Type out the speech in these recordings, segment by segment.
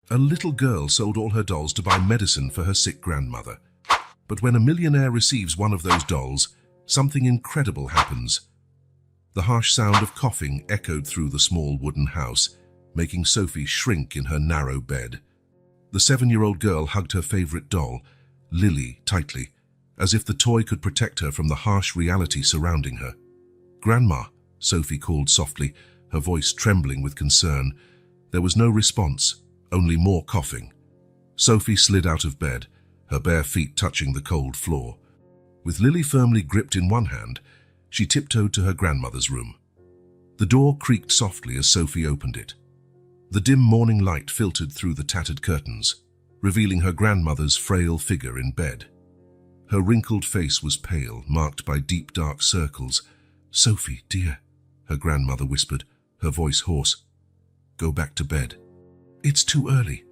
A little girl sold all her dolls to buy medicine for her sick grandmother. But when a millionaire receives one of those dolls, something incredible happens. The harsh sound of coughing echoed through the small wooden house, making Sophie shrink in her narrow bed. The 7-year-old girl hugged her favorite doll, Lily, tightly, as if the toy could protect her from the harsh reality surrounding her. "Grandma," Sophie called softly, her voice trembling with concern. There was no response, only more coughing. Sophie slid out of bed, her bare feet touching the cold floor. With Lily firmly gripped in one hand, she tiptoed to her grandmother's room. The door creaked softly as Sophie opened it. The dim morning light filtered through the tattered curtains, revealing her grandmother's frail figure in bed. Her wrinkled face was pale, marked by deep dark circles. "Sophie, dear," her grandmother whispered, her voice hoarse. "Go back to bed." "It's too early."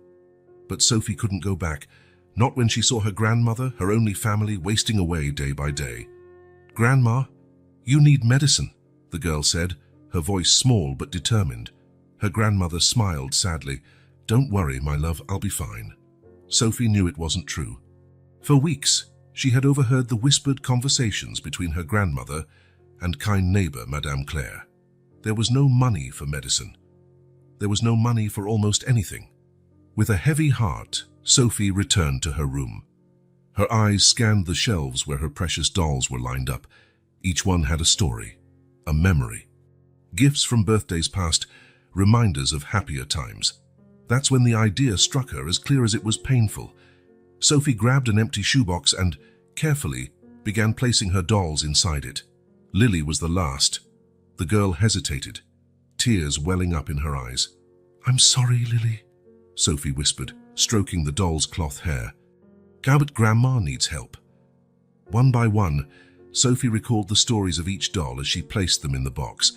But Sophie couldn't go back, not when she saw her grandmother, her only family, wasting away day by day. "Grandma, you need medicine," the girl said, her voice small but determined. Her grandmother smiled sadly. "Don't worry, my love, I'll be fine." Sophie knew it wasn't true. For weeks, she had overheard the whispered conversations between her grandmother and kind neighbor, Madame Claire. There was no money for medicine. There was no money for almost anything. With a heavy heart, Sophie returned to her room. Her eyes scanned the shelves where her precious dolls were lined up. Each one had a story, a memory. Gifts from birthdays past, reminders of happier times. That's when the idea struck her, as clear as it was painful. Sophie grabbed an empty shoebox and, carefully, began placing her dolls inside it. Lily was the last. The girl hesitated, tears welling up in her eyes. "I'm sorry, Lily," Sophie whispered, stroking the doll's cloth hair. "But Grandma needs help." One by one, Sophie recalled the stories of each doll as she placed them in the box.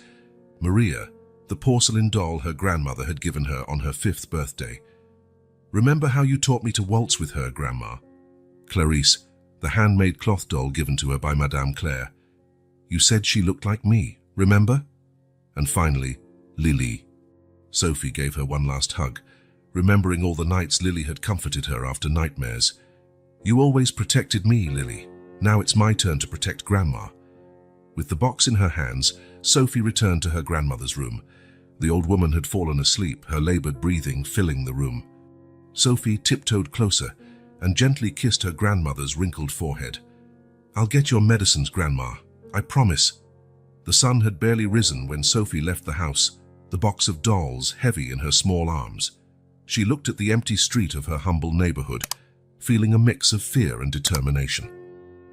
Maria, the porcelain doll her grandmother had given her on her 5th birthday. "Remember how you taught me to waltz with her, Grandma?" Clarice, the handmade cloth doll given to her by Madame Claire. "You said she looked like me, remember?" And finally, Lily. Sophie gave her one last hug, remembering all the nights Lily had comforted her after nightmares. "You always protected me, Lily. Now it's my turn to protect Grandma." With the box in her hands, Sophie returned to her grandmother's room. The old woman had fallen asleep, her labored breathing filling the room. Sophie tiptoed closer and gently kissed her grandmother's wrinkled forehead. "I'll get your medicines, Grandma. I promise." The sun had barely risen when Sophie left the house, the box of dolls heavy in her small arms. She looked at the empty street of her humble neighborhood, feeling a mix of fear and determination.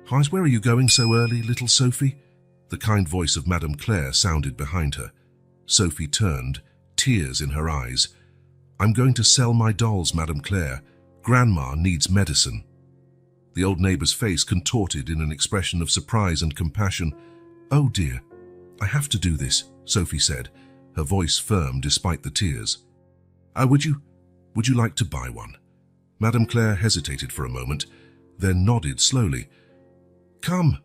"Where are you going so early, little Sophie?" The kind voice of Madame Claire sounded behind her. Sophie turned, tears in her eyes. "I'm going to sell my dolls, Madame Claire. Grandma needs medicine." The old neighbor's face contorted in an expression of surprise and compassion. "Oh dear, I have to do this," Sophie said, her voice firm despite the tears. Would you like to buy one?" Madame Claire hesitated for a moment, then nodded slowly. "Come,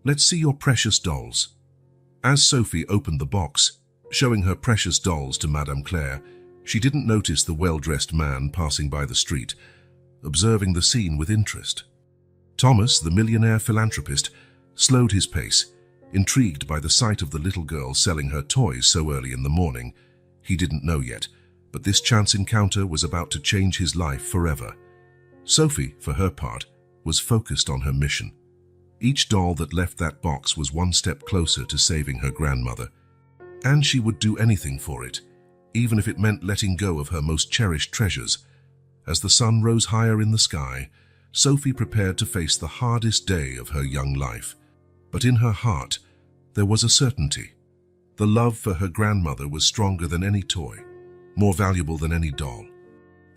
let's see your precious dolls." As Sophie opened the box, showing her precious dolls to Madame Claire, she didn't notice the well-dressed man passing by the street, observing the scene with interest. Thomas, the millionaire philanthropist, slowed his pace, intrigued by the sight of the little girl selling her toys so early in the morning. He didn't know yet, but this chance encounter was about to change his life forever. Sophie, for her part, was focused on her mission. Each doll that left that box was one step closer to saving her grandmother. And she would do anything for it, even if it meant letting go of her most cherished treasures. As the sun rose higher in the sky, Sophie prepared to face the hardest day of her young life. But in her heart, there was a certainty. The love for her grandmother was stronger than any toy, more valuable than any doll.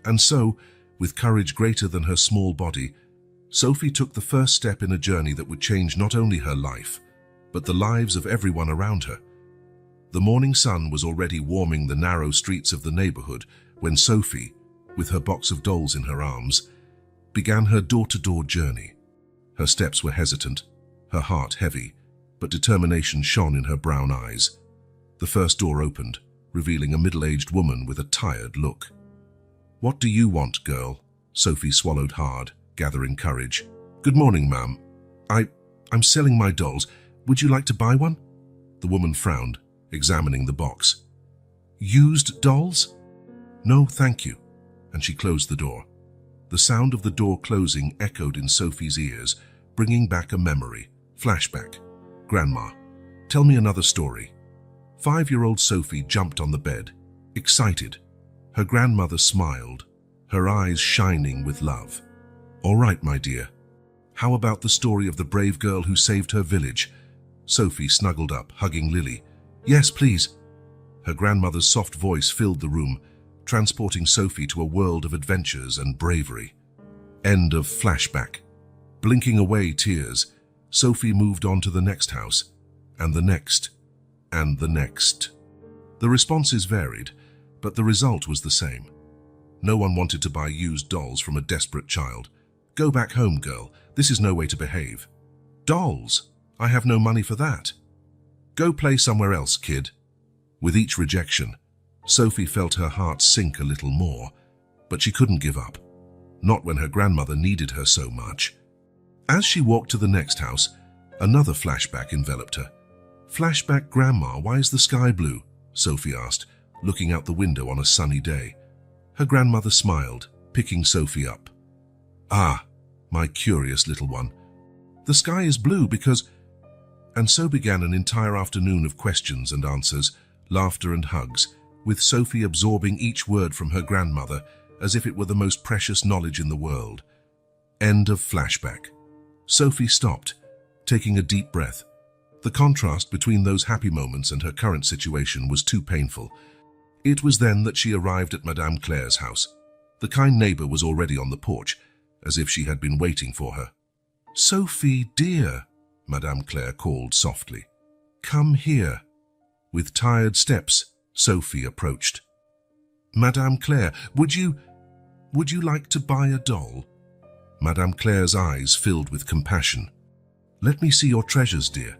And so, with courage greater than her small body, Sophie took the first step in a journey that would change not only her life, but the lives of everyone around her. The morning sun was already warming the narrow streets of the neighborhood when Sophie, with her box of dolls in her arms, began her door-to-door journey. Her steps were hesitant, her heart heavy, but determination shone in her brown eyes. The first door opened, revealing a middle-aged woman with a tired look. What do you want, girl? Sophie swallowed hard, gathering courage. Good morning, ma'am. I'm selling my dolls. Would you like to buy one? The woman frowned, examining the box. Used dolls? No, thank you. And she closed the door. The sound of the door closing echoed in Sophie's ears, bringing back a memory. Flashback. Grandma, tell me another story. 5-year-old Sophie jumped on the bed, excited. Her grandmother smiled, her eyes shining with love. All right, my dear. How about the story of the brave girl who saved her village? Sophie snuggled up, hugging Lily. Yes, please. Her grandmother's soft voice filled the room, transporting Sophie to a world of adventures and bravery. End of flashback. Blinking away tears, Sophie moved on to the next house, and the next, and the next. The responses varied, but the result was the same. No one wanted to buy used dolls from a desperate child. Go back home, girl. This is no way to behave. Dolls? I have no money for that. Go play somewhere else, kid. With each rejection, Sophie felt her heart sink a little more, but she couldn't give up. Not when her grandmother needed her so much. As she walked to the next house, another flashback enveloped her. Flashback, Grandma, why is the sky blue? Sophie asked, looking out the window on a sunny day. Her grandmother smiled, picking Sophie up. Ah, my curious little one. The sky is blue because... And so began an entire afternoon of questions and answers, laughter and hugs, with Sophie absorbing each word from her grandmother as if it were the most precious knowledge in the world. End of flashback. Sophie stopped, taking a deep breath. The contrast between those happy moments and her current situation was too painful. It was then that she arrived at Madame Claire's house. The kind neighbor was already on the porch, as if she had been waiting for her. Sophie, dear, Madame Claire called softly. Come here. With tired steps, Sophie approached. Madame Claire, would you like to buy a doll? Madame Claire's eyes filled with compassion. Let me see your treasures, dear.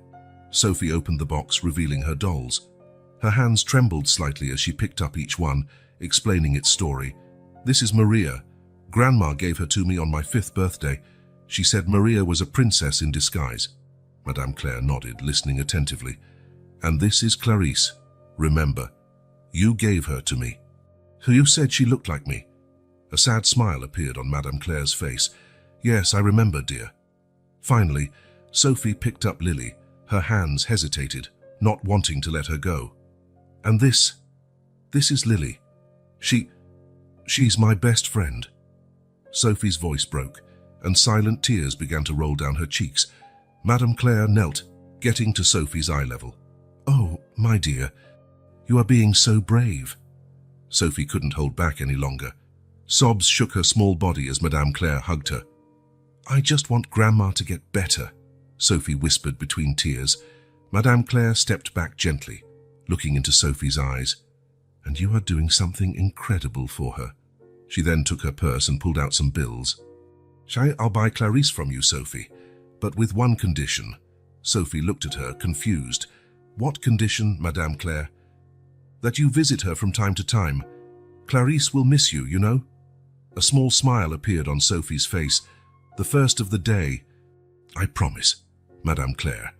Sophie opened the box, revealing her dolls. Her hands trembled slightly as she picked up each one, explaining its story. This is Maria. Grandma gave her to me on my 5th birthday. She said Maria was a princess in disguise. Madame Claire nodded, listening attentively. And this is Clarice. Remember, you gave her to me. You said she looked like me. A sad smile appeared on Madame Claire's face. Yes, I remember, dear. Finally, Sophie picked up Lily. Her hands hesitated, not wanting to let her go. And this is Lily. She's my best friend. Sophie's voice broke, and silent tears began to roll down her cheeks. Madame Claire knelt, getting to Sophie's eye level. Oh, my dear, you are being so brave. Sophie couldn't hold back any longer. Sobs shook her small body as Madame Claire hugged her. I just want Grandma to get better, Sophie whispered between tears. Madame Claire stepped back gently, looking into Sophie's eyes. And you are doing something incredible for her. She then took her purse and pulled out some bills. I'll buy Clarice from you, Sophie, but with one condition. Sophie looked at her, confused. What condition, Madame Claire? That you visit her from time to time. Clarice will miss you, you know. A small smile appeared on Sophie's face, the first of the day. I promise, Madame Claire.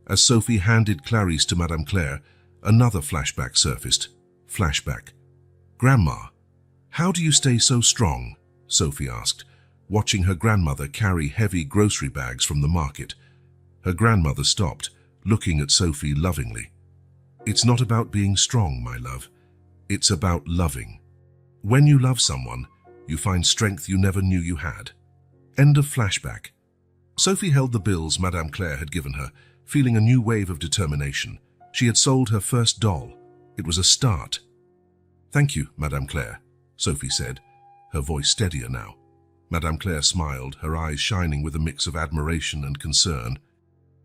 As Sophie handed Clarice to Madame Claire, another flashback surfaced. Flashback. Grandma, how do you stay so strong? Sophie asked, watching her grandmother carry heavy grocery bags from the market. Her grandmother stopped, looking at Sophie lovingly. It's not about being strong, my love. It's about loving. When you love someone, you find strength you never knew you had. End of flashback. Sophie held the bills Madame Claire had given her, feeling a new wave of determination. She had sold her first doll. It was a start. Thank you, Madame Claire, Sophie said, her voice steadier now. Madame Claire smiled, her eyes shining with a mix of admiration and concern.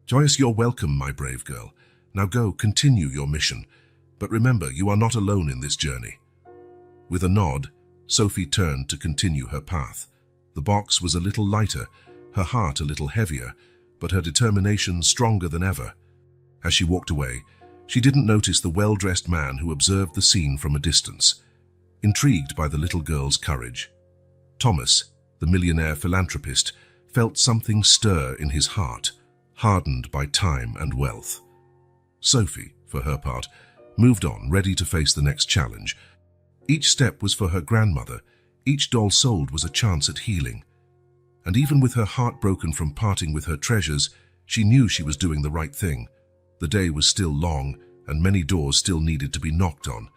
Joyous, you're welcome, my brave girl. Now go, continue your mission. But remember, you are not alone in this journey. With a nod, Sophie turned to continue her path. The box was a little lighter, her heart a little heavier, but her determination stronger than ever. As she walked away, she didn't notice the well-dressed man who observed the scene from a distance. intrigued by the little girl's courage. Thomas, the millionaire philanthropist, felt something stir in his heart, hardened by time and wealth. Sophie, for her part, moved on, ready to face the next challenge. Each step was for her grandmother, each doll sold was a chance at healing. And even with her heart broken from parting with her treasures, she knew she was doing the right thing. The day was still long, and many doors still needed to be knocked on.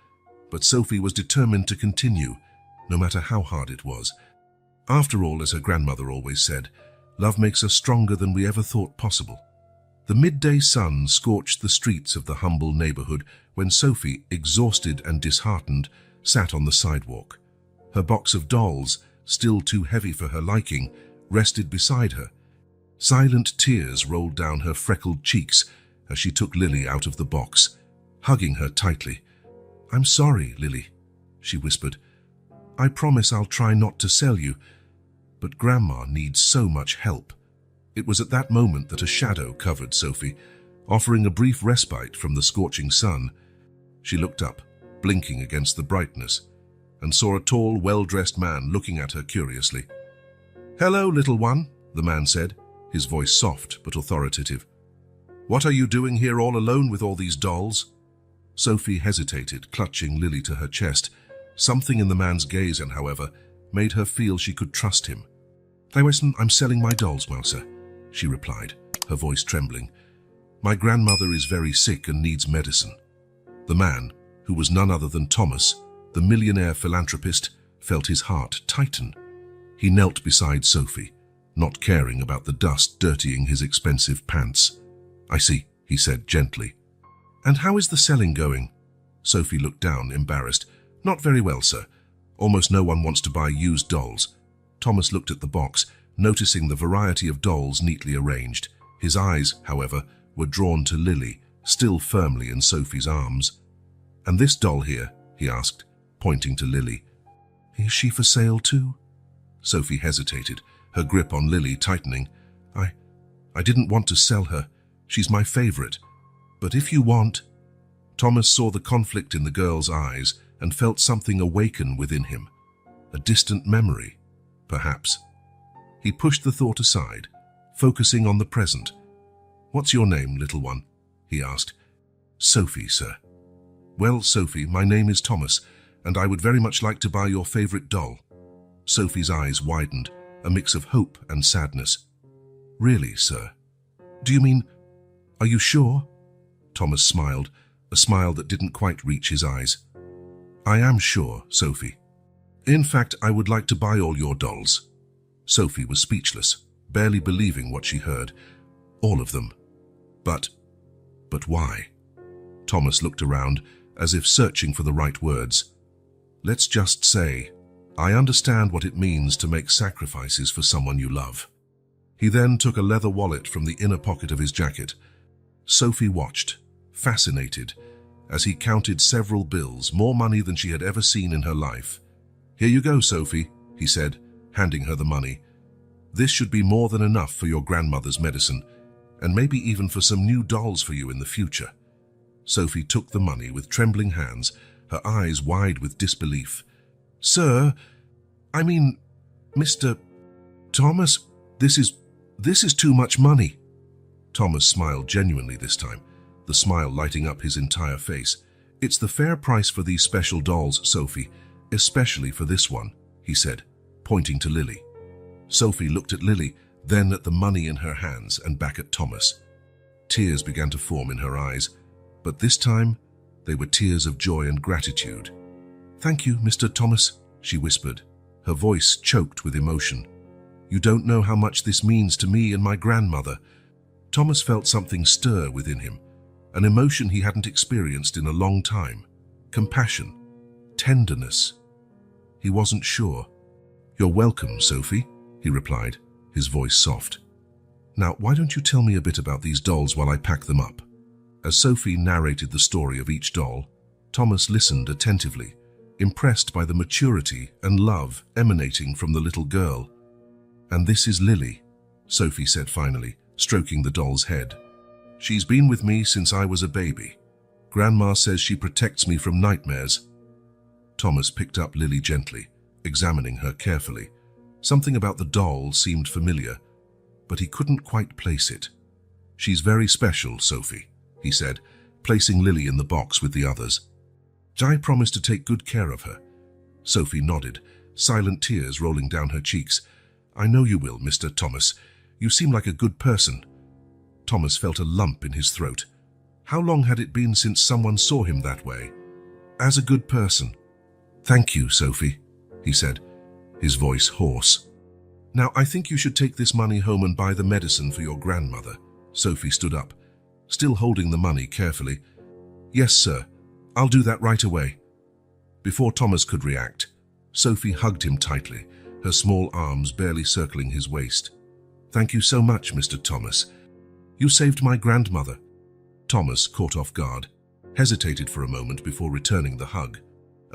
But Sophie was determined to continue, no matter how hard it was. After all, as her grandmother always said, love makes us stronger than we ever thought possible. The midday sun scorched the streets of the humble neighborhood when Sophie, exhausted and disheartened, sat on the sidewalk. Her box of dolls, still too heavy for her liking, rested beside her. Silent tears rolled down her freckled cheeks as she took Lily out of the box, hugging her tightly. "I'm sorry, Lily," she whispered. "I promise I'll try not to sell you, but Grandma needs so much help." It was at that moment that a shadow covered Sophie, offering a brief respite from the scorching sun. She looked up, blinking against the brightness, and saw a tall, well-dressed man looking at her curiously. "Hello, little one," the man said, his voice soft but authoritative. "What are you doing here all alone with all these dolls?" Sophie hesitated, clutching Lily to her chest. Something in the man's gaze, however, made her feel she could trust him. "I'm selling my dolls, Mouser," she replied, her voice trembling. "My grandmother is very sick and needs medicine." The man, who was none other than Thomas, the millionaire philanthropist, felt his heart tighten. He knelt beside Sophie, not caring about the dust dirtying his expensive pants. "I see," he said gently. "And how is the selling going?" Sophie looked down, embarrassed. "Not very well, sir. Almost no one wants to buy used dolls." Thomas looked at the box, noticing the variety of dolls neatly arranged. His eyes, however, were drawn to Lily, still firmly in Sophie's arms. "And this doll here?" he asked, pointing to Lily. "Is she for sale too?" Sophie hesitated, her grip on Lily tightening. I didn't want to sell her. She's my favorite. But if you want..." Thomas saw the conflict in the girl's eyes and felt something awaken within him. A distant memory, perhaps. He pushed the thought aside, focusing on the present. "What's your name, little one?" he asked. "Sophie, sir." "Well, Sophie, my name is Thomas, and I would very much like to buy your favorite doll." Sophie's eyes widened, a mix of hope and sadness. "Really, sir? Do you mean... Are you sure?" Thomas smiled, a smile that didn't quite reach his eyes. "I am sure, Sophie. In fact, I would like to buy all your dolls." Sophie was speechless, barely believing what she heard. "All of them. But why?" Thomas looked around, as if searching for the right words. "Let's just say, I understand what it means to make sacrifices for someone you love." He then took a leather wallet from the inner pocket of his jacket. Sophie watched, fascinated, as he counted several bills, more money than she had ever seen in her life. "Here you go, Sophie," he said, handing her the money. "This should be more than enough for your grandmother's medicine, and maybe even for some new dolls for you in the future." Sophie took the money with trembling hands, her eyes wide with disbelief. "Sir, I mean, Mr. Thomas, this is too much money." Thomas smiled genuinely this time, the smile lighting up his entire face. "It's the fair price for these special dolls, Sophie, especially for this one," he said, pointing to Lily. Sophie looked at Lily, then at the money in her hands and back at Thomas. Tears began to form in her eyes, but this time they were tears of joy and gratitude. "Thank you, Mr. Thomas," she whispered, her voice choked with emotion. "You don't know how much this means to me and my grandmother." Thomas felt something stir within him, an emotion he hadn't experienced in a long time. Compassion, tenderness. He wasn't sure. "You're welcome, Sophie," he replied, his voice soft. "Now, why don't you tell me a bit about these dolls while I pack them up?" As Sophie narrated the story of each doll, Thomas listened attentively, impressed by the maturity and love emanating from the little girl. "And this is Lily," Sophie said finally, stroking the doll's head. "She's been with me since I was a baby. Grandma says she protects me from nightmares." Thomas picked up Lily gently, examining her carefully. Something about the doll seemed familiar, but he couldn't quite place it. "She's very special, Sophie," he said, placing Lily in the box with the others. "I promise to take good care of her." Sophie nodded, silent tears rolling down her cheeks. "I know you will, Mr. Thomas. You seem like a good person." Thomas felt a lump in his throat. How long had it been since someone saw him that way? As a good person. "Thank you, Sophie," he said, his voice hoarse. "Now I think you should take this money home and buy the medicine for your grandmother." Sophie stood up, still holding the money carefully. "Yes, sir. I'll do that right away." Before Thomas could react, Sophie hugged him tightly, her small arms barely circling his waist. "Thank you so much, Mr. Thomas. You saved my grandmother." Thomas, caught off guard, hesitated for a moment before returning the hug.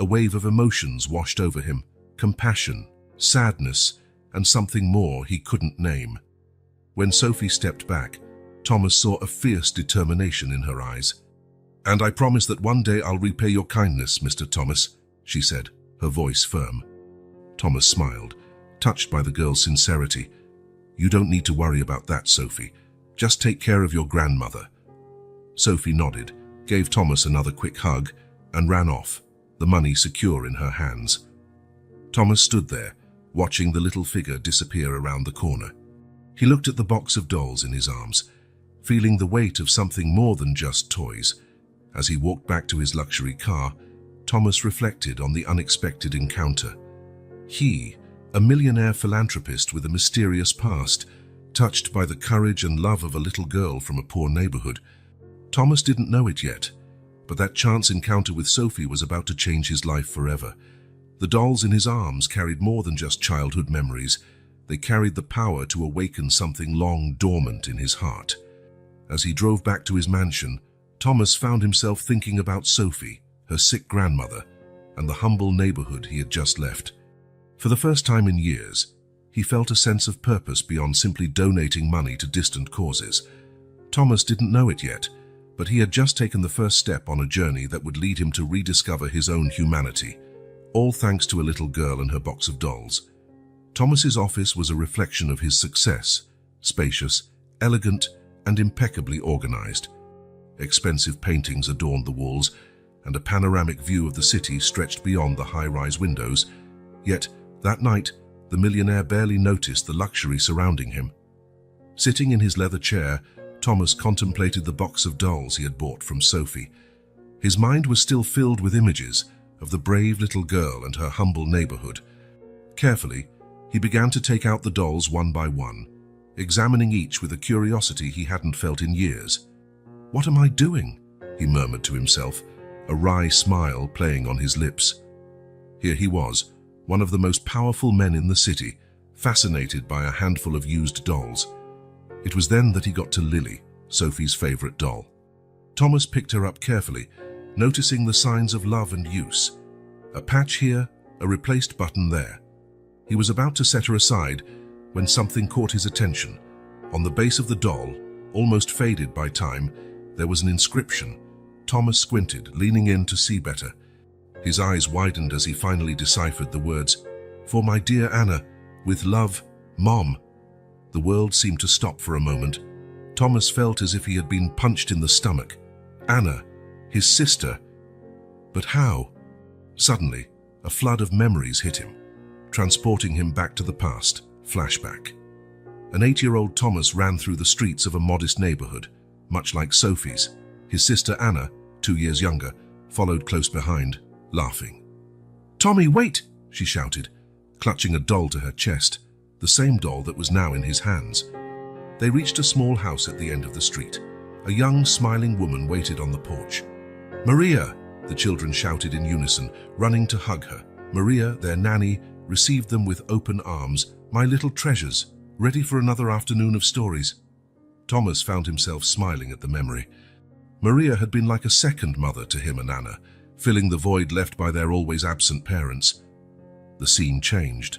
A wave of emotions washed over him, compassion, sadness, and something more he couldn't name. When Sophie stepped back, Thomas saw a fierce determination in her eyes. "And I promise that one day I'll repay your kindness, Mr. Thomas," she said, her voice firm. Thomas smiled, touched by the girl's sincerity. "You don't need to worry about that, Sophie. Just take care of your grandmother." Sophie nodded, gave Thomas another quick hug, and ran off, the money secure in her hands. Thomas stood there, watching the little figure disappear around the corner. He looked at the box of dolls in his arms, feeling the weight of something more than just toys. As he walked back to his luxury car, Thomas reflected on the unexpected encounter. He, a millionaire philanthropist with a mysterious past, touched by the courage and love of a little girl from a poor neighborhood. Thomas didn't know it yet, but that chance encounter with Sophie was about to change his life forever. The dolls in his arms carried more than just childhood memories. They carried the power to awaken something long dormant in his heart. As he drove back to his mansion, Thomas found himself thinking about Sophie, her sick grandmother, and the humble neighborhood he had just left. For the first time in years, he felt a sense of purpose beyond simply donating money to distant causes. Thomas didn't know it yet, but he had just taken the first step on a journey that would lead him to rediscover his own humanity, all thanks to a little girl and her box of dolls. Thomas's office was a reflection of his success, spacious, elegant, and impeccably organized. Expensive paintings adorned the walls, and a panoramic view of the city stretched beyond the high-rise windows. Yet, that night, the millionaire barely noticed the luxury surrounding him. Sitting in his leather chair, Thomas contemplated the box of dolls he had bought from Sophie. His mind was still filled with images of the brave little girl and her humble neighborhood. Carefully, he began to take out the dolls one by one, examining each with a curiosity he hadn't felt in years. "What am I doing?" he murmured to himself, a wry smile playing on his lips. Here he was, one of the most powerful men in the city, fascinated by a handful of used dolls. It was then that he got to Lily, Sophie's favorite doll. Thomas picked her up carefully, noticing the signs of love and use. A patch here, a replaced button there. He was about to set her aside when something caught his attention. On the base of the doll, almost faded by time, there was an inscription. Thomas squinted, leaning in to see better. His eyes widened as he finally deciphered the words, "For my dear Anna, with love, Mom." The world seemed to stop for a moment. Thomas felt as if he had been punched in the stomach. Anna, his sister. But how? Suddenly, a flood of memories hit him, transporting him back to the past. Flashback. An 8-year-old Thomas ran through the streets of a modest neighborhood, much like Sophie's. His sister Anna, 2 years younger, followed close behind, laughing. "Tommy, wait!" she shouted, clutching a doll to her chest, the same doll that was now in his hands. They reached a small house at the end of the street. A young, smiling woman waited on the porch. "Maria!" the children shouted in unison, running to hug her. Maria, their nanny, received them with open arms. "My little treasures, ready for another afternoon of stories." Thomas found himself smiling at the memory. Maria had been like a second mother to him and Anna, filling the void left by their always absent parents. The scene changed.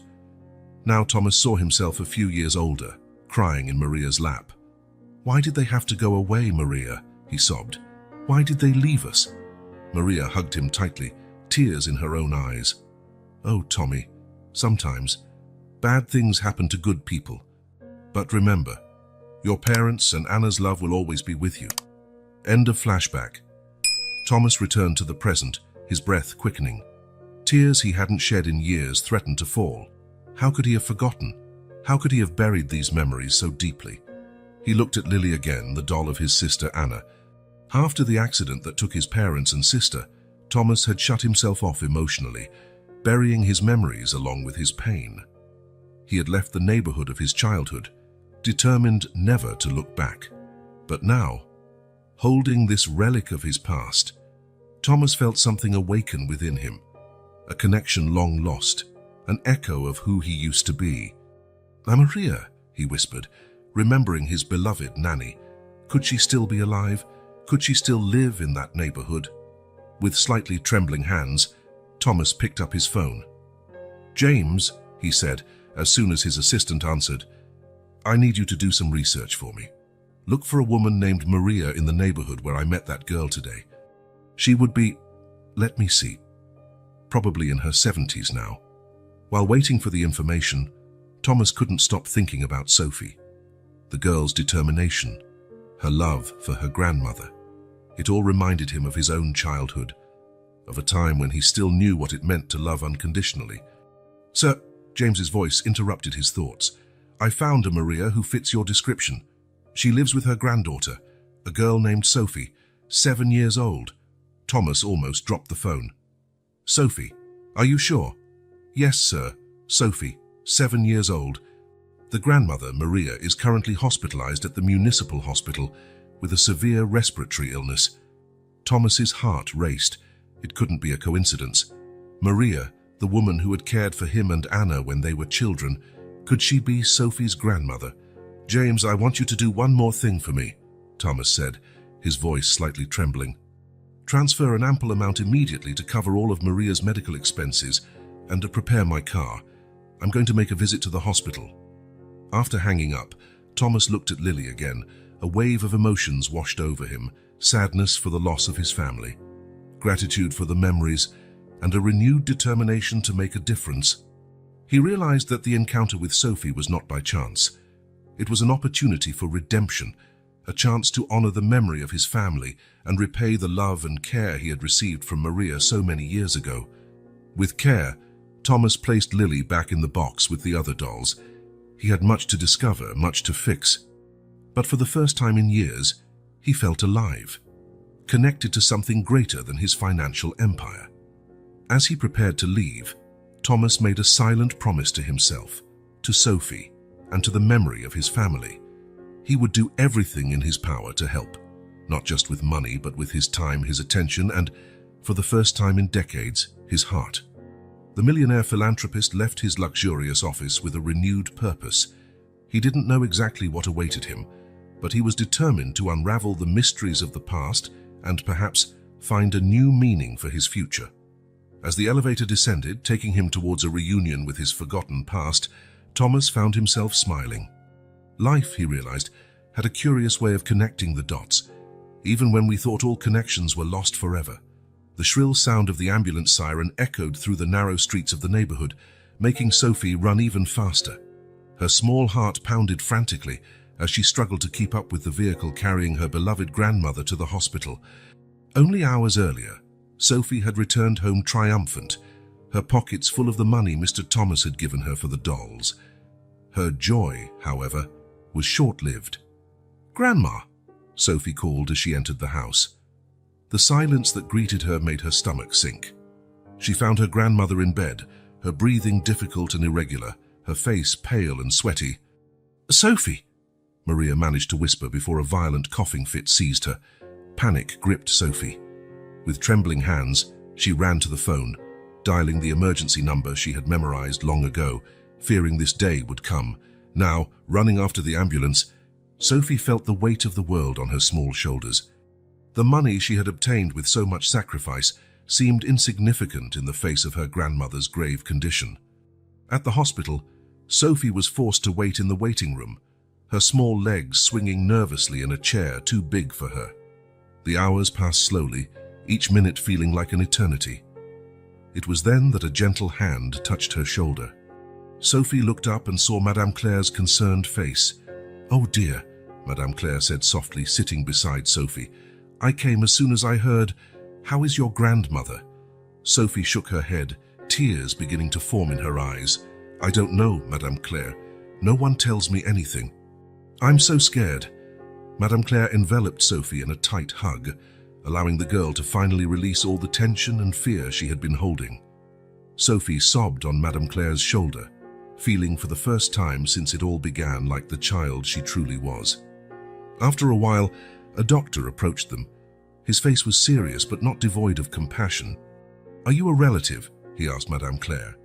Now Thomas saw himself a few years older, crying in Maria's lap. "Why did they have to go away, Maria?" he sobbed. "Why did they leave us?" Maria hugged him tightly, tears in her own eyes. "Oh, Tommy, sometimes bad things happen to good people. But remember, your parents and Anna's love will always be with you." End of flashback. Thomas returned to the present, his breath quickening. Tears he hadn't shed in years threatened to fall. How could he have forgotten? How could he have buried these memories so deeply? He looked at Lily again, the doll of his sister Anna. After the accident that took his parents and sister, Thomas had shut himself off emotionally, burying his memories along with his pain. He had left the neighborhood of his childhood, determined never to look back. But now, holding this relic of his past, Thomas felt something awaken within him, a connection long lost, an echo of who he used to be. "Maria," he whispered, remembering his beloved Nanny. Could she still be alive? Could she still live in that neighborhood? With slightly trembling hands, Thomas picked up his phone. "James," he said, as soon as his assistant answered, "I need you to do some research for me. Look for a woman named Maria in the neighborhood where I met that girl today. She would be, let me see, probably in her 70s now." While waiting for the information, Thomas couldn't stop thinking about Sophie. The girl's determination, her love for her grandmother. It all reminded him of his own childhood, of a time when he still knew what it meant to love unconditionally. "Sir," James's voice interrupted his thoughts. "I found a Maria who fits your description. She lives with her granddaughter, a girl named Sophie, 7 years old." Thomas almost dropped the phone. "Sophie, are you sure?" "Yes, sir. Sophie, 7 years old. The grandmother, Maria, is currently hospitalized at the municipal hospital with a severe respiratory illness." Thomas's heart raced. It couldn't be a coincidence. Maria, the woman who had cared for him and Anna when they were children, could she be Sophie's grandmother? "James, I want you to do one more thing for me," Thomas said, his voice slightly trembling. "Transfer an ample amount immediately to cover all of Maria's medical expenses and to prepare my car. I'm going to make a visit to the hospital." After hanging up, Thomas looked at Lily again. A wave of emotions washed over him, sadness for the loss of his family, gratitude for the memories, and a renewed determination to make a difference. He realized that the encounter with Sophie was not by chance. It was an opportunity for redemption, a chance to honor the memory of his family and repay the love and care he had received from Maria so many years ago. With care, Thomas placed Lily back in the box with the other dolls. He had much to discover, much to fix. But for the first time in years, he felt alive, connected to something greater than his financial empire. As he prepared to leave, Thomas made a silent promise to himself, to Sophie, and to the memory of his family. He would do everything in his power to help, not just with money, but with his time, his attention, and, for the first time in decades, his heart. The millionaire philanthropist left his luxurious office with a renewed purpose. He didn't know exactly what awaited him, but he was determined to unravel the mysteries of the past and perhaps find a new meaning for his future. As the elevator descended, taking him towards a reunion with his forgotten past, Thomas found himself smiling. Life, he realized, had a curious way of connecting the dots, even when we thought all connections were lost forever. The shrill sound of the ambulance siren echoed through the narrow streets of the neighborhood, making Sophie run even faster. Her small heart pounded frantically as she struggled to keep up with the vehicle carrying her beloved grandmother to the hospital. Only hours earlier, Sophie had returned home triumphant, her pockets full of the money Mr. Thomas had given her for the dolls. Her joy, however, was short-lived. "Grandma," Sophie called as she entered the house. The silence that greeted her made her stomach sink. She found her grandmother in bed, her breathing difficult and irregular, her face pale and sweaty. "Sophie," Maria managed to whisper before a violent coughing fit seized her. Panic gripped Sophie. With trembling hands, she ran to the phone, dialing the emergency number she had memorized long ago, fearing this day would come. Now, running after the ambulance, Sophie felt the weight of the world on her small shoulders. The money she had obtained with so much sacrifice seemed insignificant in the face of her grandmother's grave condition. At the hospital, Sophie was forced to wait in the waiting room, her small legs swinging nervously in a chair too big for her. The hours passed slowly, each minute feeling like an eternity. It was then that a gentle hand touched her shoulder. Sophie looked up and saw Madame Claire's concerned face. "Oh dear," Madame Claire said softly, sitting beside Sophie. "I came as soon as I heard. How is your grandmother?" Sophie shook her head, tears beginning to form in her eyes. "I don't know, Madame Claire. No one tells me anything. I'm so scared." Madame Claire enveloped Sophie in a tight hug, allowing the girl to finally release all the tension and fear she had been holding. Sophie sobbed on Madame Claire's shoulder, feeling for the first time since it all began like the child she truly was. After a while, a doctor approached them. His face was serious but not devoid of compassion. "Are you a relative?" he asked Madame Claire.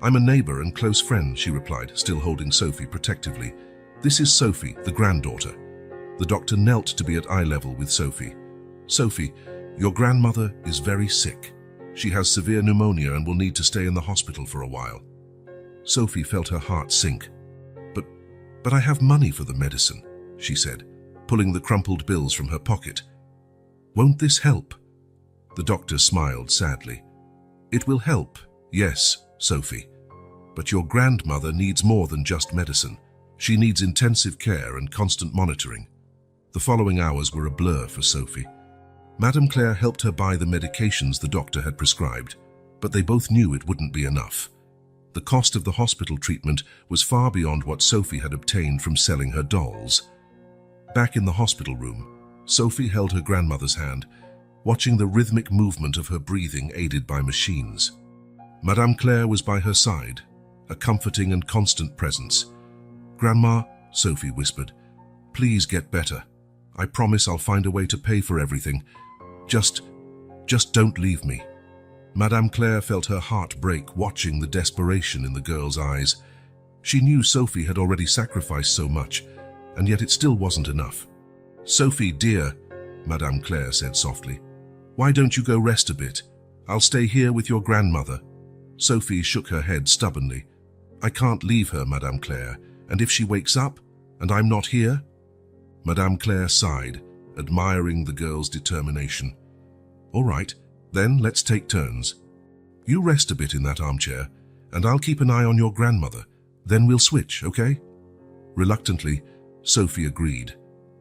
"I'm a neighbor and close friend," she replied, still holding Sophie protectively. "This is Sophie, the granddaughter." The doctor knelt to be at eye level with Sophie. "Sophie, your grandmother is very sick. She has severe pneumonia and will need to stay in the hospital for a while." Sophie felt her heart sink. But I have money for the medicine," she said, pulling the crumpled bills from her pocket. "Won't this help?" The doctor smiled sadly. "It will help, yes, Sophie. But your grandmother needs more than just medicine. She needs intensive care and constant monitoring." The following hours were a blur for Sophie. Madame Claire helped her buy the medications the doctor had prescribed, but they both knew it wouldn't be enough. The cost of the hospital treatment was far beyond what Sophie had obtained from selling her dolls. Back in the hospital room, Sophie held her grandmother's hand, watching the rhythmic movement of her breathing aided by machines. Madame Claire was by her side, a comforting and constant presence. "Grandma," Sophie whispered, "please get better. I promise I'll find a way to pay for everything. Just don't leave me." Madame Claire felt her heart break watching the desperation in the girl's eyes. She knew Sophie had already sacrificed so much, and yet it still wasn't enough. "Sophie, dear," Madame Claire said softly, "why don't you go rest a bit? I'll stay here with your grandmother." Sophie shook her head stubbornly. "I can't leave her, Madame Claire, and if she wakes up, and I'm not here?" Madame Claire sighed, admiring the girl's determination. "All right, then let's take turns. You rest a bit in that armchair, and I'll keep an eye on your grandmother. Then we'll switch, okay?" Reluctantly, Sophie agreed.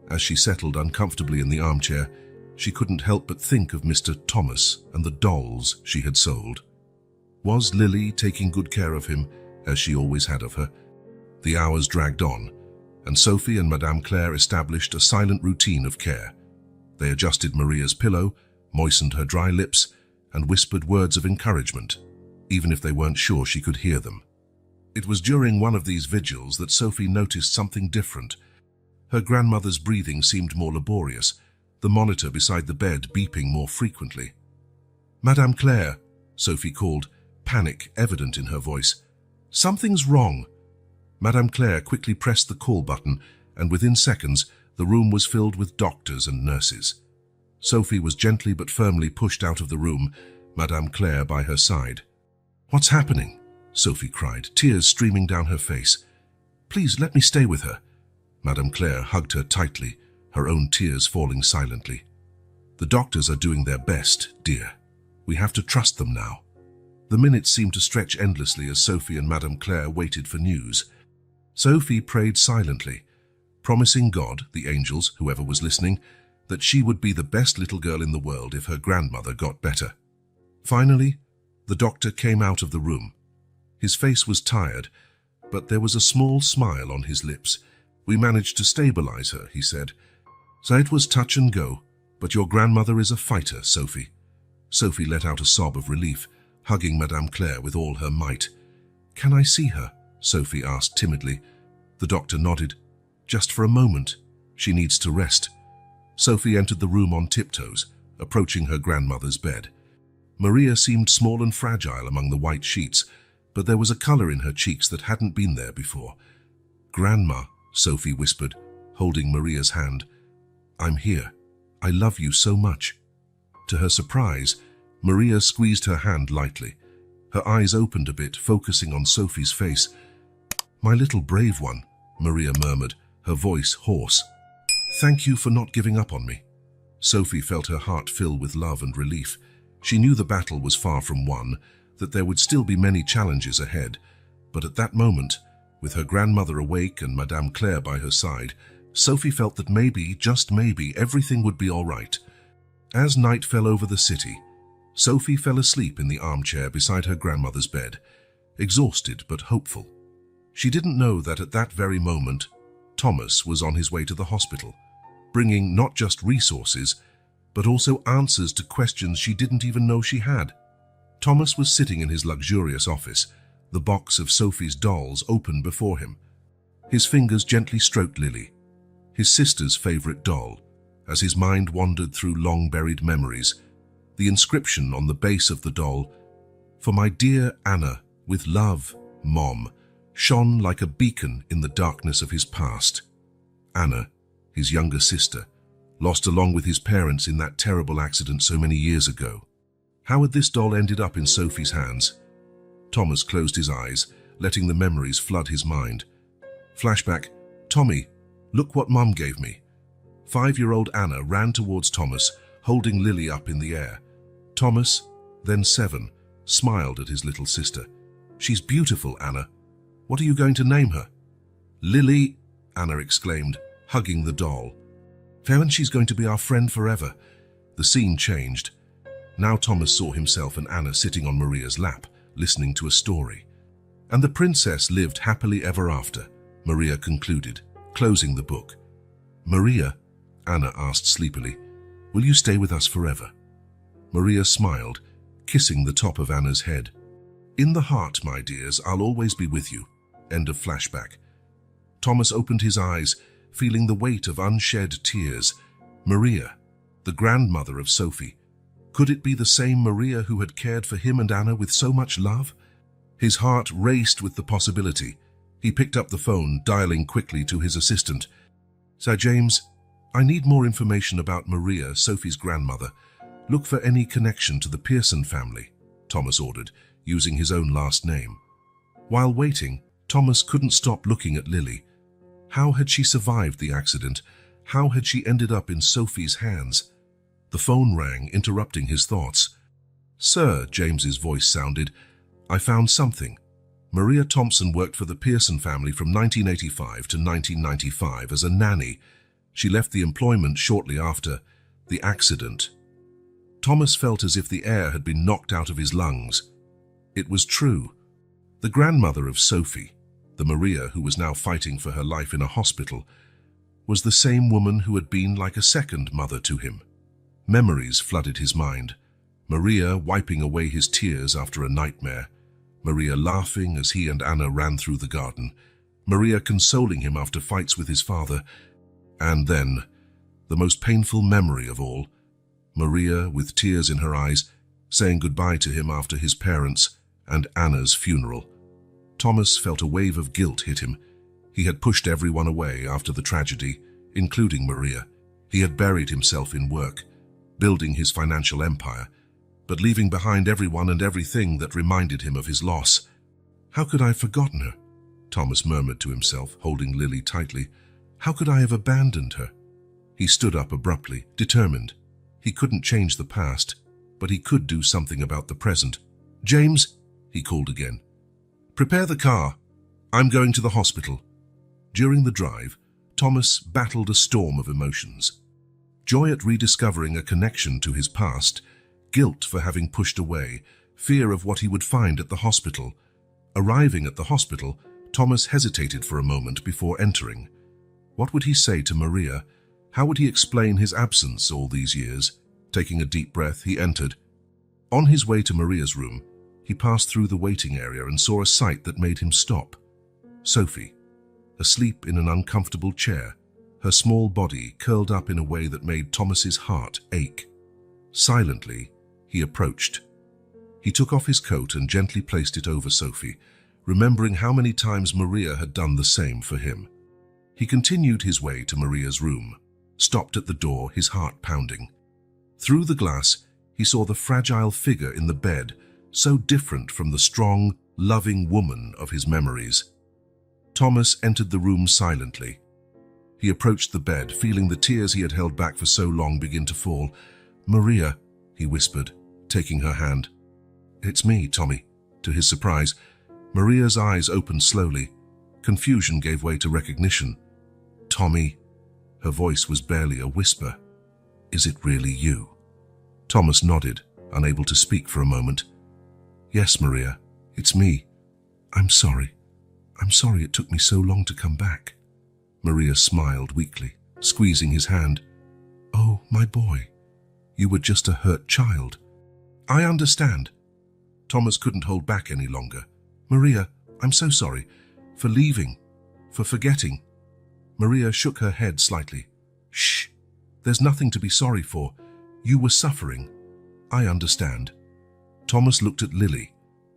As she settled uncomfortably in the armchair, she couldn't help but think of Mr. Thomas and the dolls she had sold. Was Lily taking good care of him, as she always had of her? The hours dragged on, and Sophie and Madame Claire established a silent routine of care. They adjusted Maria's pillow, moistened her dry lips, and whispered words of encouragement, even if they weren't sure she could hear them. It was during one of these vigils that Sophie noticed something different. Her grandmother's breathing seemed more laborious, the monitor beside the bed beeping more frequently. "Madame Claire," Sophie called, panic evident in her voice. "Something's wrong." Madame Claire quickly pressed the call button, and within seconds, the room was filled with doctors and nurses. Sophie was gently but firmly pushed out of the room, Madame Claire by her side. "What's happening?" Sophie cried, tears streaming down her face. "Please let me stay with her." Madame Claire hugged her tightly, her own tears falling silently. "The doctors are doing their best, dear. We have to trust them now." The minutes seemed to stretch endlessly as Sophie and Madame Claire waited for news. Sophie prayed silently, promising God, the angels, whoever was listening, that she would be the best little girl in the world if her grandmother got better. Finally, the doctor came out of the room. His face was tired, but there was a small smile on his lips. "We managed to stabilize her," he said. "So it was touch and go, but your grandmother is a fighter, Sophie." Sophie let out a sob of relief, hugging Madame Claire with all her might. "Can I see her?" Sophie asked timidly. The doctor nodded. "Just for a moment. She needs to rest." Sophie entered the room on tiptoes, approaching her grandmother's bed. Maria seemed small and fragile among the white sheets, but there was a color in her cheeks that hadn't been there before. "Grandma," Sophie whispered, holding Maria's hand. "I'm here. I love you so much." To her surprise, Maria squeezed her hand lightly. Her eyes opened a bit, focusing on Sophie's face. "My little brave one," Maria murmured, her voice hoarse. "Thank you for not giving up on me." Sophie felt her heart fill with love and relief. She knew the battle was far from won, that there would still be many challenges ahead, but at that moment, with her grandmother awake and Madame Claire by her side, Sophie felt that maybe, just maybe, everything would be all right. As night fell over the city, Sophie fell asleep in the armchair beside her grandmother's bed, exhausted but hopeful. She didn't know that at that very moment, Thomas was on his way to the hospital, bringing not just resources, but also answers to questions she didn't even know she had. Thomas was sitting in his luxurious office, the box of Sophie's dolls open before him. His fingers gently stroked Lily, his sister's favorite doll, as his mind wandered through long-buried memories. The inscription on the base of the doll, "For my dear Anna, with love, Mom," shone like a beacon in the darkness of his past. Anna, his younger sister, lost along with his parents in that terrible accident so many years ago. How had this doll ended up in Sophie's hands? Thomas closed his eyes, letting the memories flood his mind. Flashback, "Tommy, look what Mum gave me." 5-year-old Anna ran towards Thomas, holding Lily up in the air. Thomas, then 7, smiled at his little sister. "She's beautiful, Anna. What are you going to name her?" "Lily," Anna exclaimed, hugging the doll. "Then she's going to be our friend forever." The scene changed. Now Thomas saw himself and Anna sitting on Maria's lap, listening to a story. "And the princess lived happily ever after," Maria concluded, closing the book. "Maria," Anna asked sleepily, "will you stay with us forever?" Maria smiled, kissing the top of Anna's head. "In the heart, my dears, I'll always be with you." End of flashback. Thomas opened his eyes, feeling the weight of unshed tears. Maria, the grandmother of Sophie. Could it be the same Maria who had cared for him and Anna with so much love? His heart raced with the possibility. He picked up the phone, dialing quickly to his assistant. "Sir James, I need more information about Maria, Sophie's grandmother. Look for any connection to the Pearson family," Thomas ordered, using his own last name. While waiting, Thomas couldn't stop looking at Lily. How had she survived the accident? How had she ended up in Sophie's hands? The phone rang, interrupting his thoughts. "Sir," James's voice sounded, "I found something. Maria Thompson worked for the Pearson family from 1985 to 1995 as a nanny. She left the employment shortly after the accident." Thomas felt as if the air had been knocked out of his lungs. It was true. The grandmother of Sophie, the Maria who was now fighting for her life in a hospital, was the same woman who had been like a second mother to him. Memories flooded his mind. Maria wiping away his tears after a nightmare. Maria laughing as he and Anna ran through the garden. Maria consoling him after fights with his father. And then, the most painful memory of all, Maria, with tears in her eyes, saying goodbye to him after his parents' and Anna's funeral. Thomas felt a wave of guilt hit him. He had pushed everyone away after the tragedy, including Maria. He had buried himself in work, building his financial empire, but leaving behind everyone and everything that reminded him of his loss. "How could I have forgotten her?" Thomas murmured to himself, holding Lily tightly. "How could I have abandoned her?" He stood up abruptly, determined. He couldn't change the past, but he could do something about the present. "James," he called again. "Prepare the car. I'm going to the hospital." During the drive, Thomas battled a storm of emotions. Joy at rediscovering a connection to his past, guilt for having pushed away, fear of what he would find at the hospital. Arriving at the hospital, Thomas hesitated for a moment before entering. What would he say to Maria? How would he explain his absence all these years? Taking a deep breath, he entered. On his way to Maria's room, he passed through the waiting area and saw a sight that made him stop. Sophie, asleep in an uncomfortable chair, her small body curled up in a way that made Thomas's heart ache. Silently, he approached. He took off his coat and gently placed it over Sophie, remembering how many times Maria had done the same for him. He continued his way to Maria's room, stopped at the door, his heart pounding. Through the glass, he saw the fragile figure in the bed, so different from the strong, loving woman of his memories. Thomas entered the room silently. He approached the bed, feeling the tears he had held back for so long begin to fall. "Maria," he whispered, taking her hand. "It's me, Tommy." To his surprise, Maria's eyes opened slowly. Confusion gave way to recognition. "Tommy," her voice was barely a whisper. "Is it really you?" Thomas nodded, unable to speak for a moment. "Yes, Maria, it's me. I'm sorry. I'm sorry it took me so long to come back." Maria smiled weakly, squeezing his hand. "Oh, my boy, you were just a hurt child." "I understand." Thomas couldn't hold back any longer. "Maria, I'm so sorry. For leaving. For forgetting." Maria shook her head slightly. "Shh. There's nothing to be sorry for. You were suffering. I understand." Thomas looked at Lily,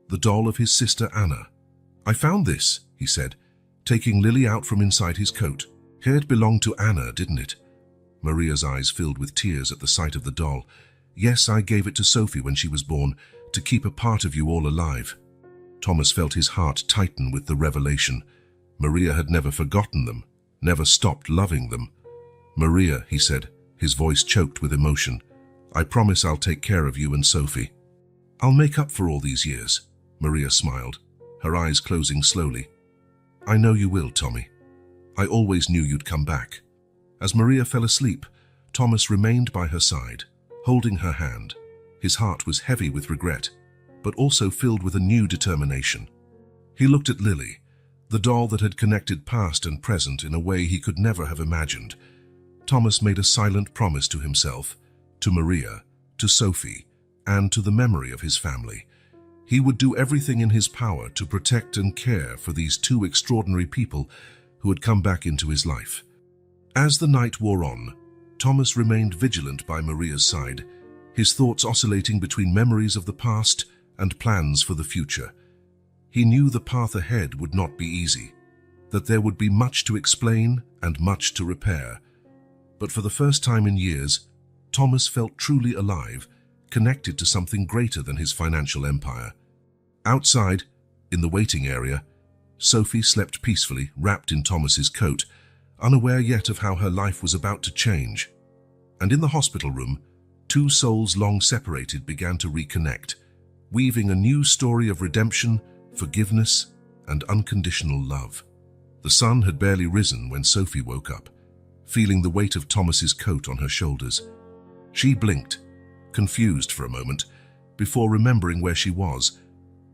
the doll of his sister Anna. "I found this," he said, taking Lily out from inside his coat. "It belonged to Anna, didn't it?" Maria's eyes filled with tears at the sight of the doll. "Yes, I gave it to Sophie when she was born, to keep a part of you all alive." Thomas felt his heart tighten with the revelation. Maria had never forgotten them, never stopped loving them. "Maria," he said, his voice choked with emotion, "I promise I'll take care of you and Sophie." "I'll make up for all these years," Maria smiled, her eyes closing slowly. "I know you will, Tommy. I always knew you'd come back." As Maria fell asleep, Thomas remained by her side, holding her hand. His heart was heavy with regret, but also filled with a new determination. He looked at Lily, the doll that had connected past and present in a way he could never have imagined. Thomas made a silent promise to himself, to Maria, to Sophie, and to the memory of his family. He would do everything in his power to protect and care for these two extraordinary people who had come back into his life. As the night wore on, Thomas remained vigilant by Maria's side, his thoughts oscillating between memories of the past and plans for the future. He knew the path ahead would not be easy, that there would be much to explain and much to repair. But for the first time in years, Thomas felt truly alive, connected to something greater than his financial empire. Outside, in the waiting area, Sophie slept peacefully, wrapped in Thomas's coat, unaware yet of how her life was about to change. And in the hospital room, two souls long separated began to reconnect, weaving a new story of redemption, forgiveness, and unconditional love. The sun had barely risen when Sophie woke up, feeling the weight of Thomas's coat on her shoulders. She blinked, confused for a moment, before remembering where she was,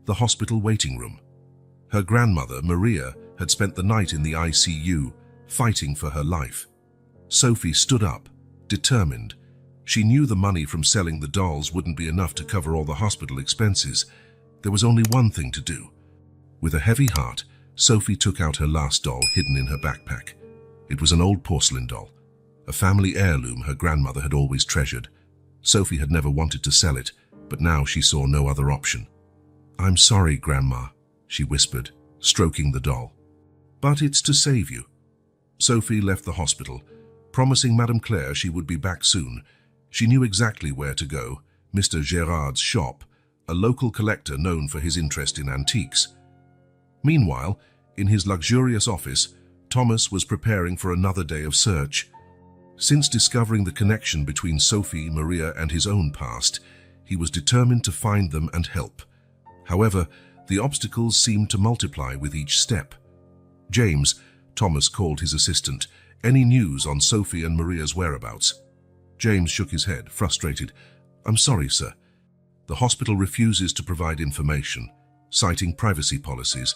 the hospital waiting room. Her grandmother, Maria, had spent the night in the ICU, fighting for her life. Sophie stood up, determined. She knew the money from selling the dolls wouldn't be enough to cover all the hospital expenses. There was only one thing to do. With a heavy heart, Sophie took out her last doll hidden in her backpack. It was an old porcelain doll, a family heirloom her grandmother had always treasured. Sophie had never wanted to sell it, but now she saw no other option. "I'm sorry, Grandma," she whispered, stroking the doll. "But it's to save you." Sophie left the hospital, promising Madame Claire she would be back soon. She knew exactly where to go, Mr. Gerard's shop, a local collector known for his interest in antiques. Meanwhile, in his luxurious office, Thomas was preparing for another day of search. Since discovering the connection between Sophie, Maria, and his own past, he was determined to find them and help. However, the obstacles seemed to multiply with each step. "James," Thomas called his assistant, "any news on Sophie and Maria's whereabouts?" James shook his head, frustrated. "I'm sorry, sir. The hospital refuses to provide information, citing privacy policies,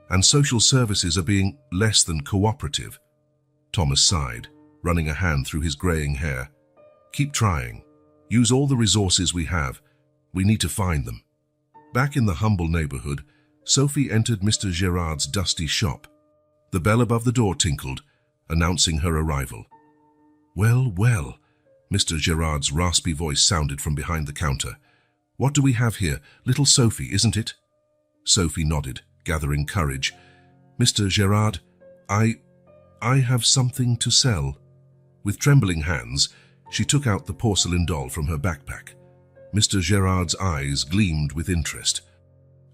and social services are being less than cooperative." Thomas sighed, running a hand through his graying hair. "Keep trying. Use all the resources we have. We need to find them." Back in the humble neighborhood, Sophie entered Mr. Gerard's dusty shop. The bell above the door tinkled, announcing her arrival. "Well, well," Mr. Gerard's raspy voice sounded from behind the counter. "What do we have here? Little Sophie, isn't it?" Sophie nodded, gathering courage. "Mr. Gerard, I have something to sell." With trembling hands, she took out the porcelain doll from her backpack. Mr. Gerard's eyes gleamed with interest.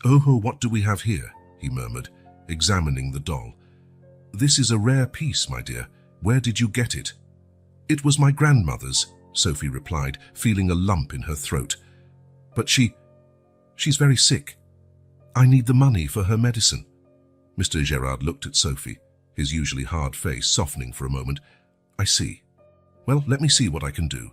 "Oh, what do we have here?" he murmured, examining the doll. "This is a rare piece, my dear. Where did you get it?" "It was my grandmother's," Sophie replied, feeling a lump in her throat. "But she's very sick." I need the money for her medicine. Mr. Gerard looked at Sophie, his usually hard face softening for a moment. I see. Well, let me see what I can do.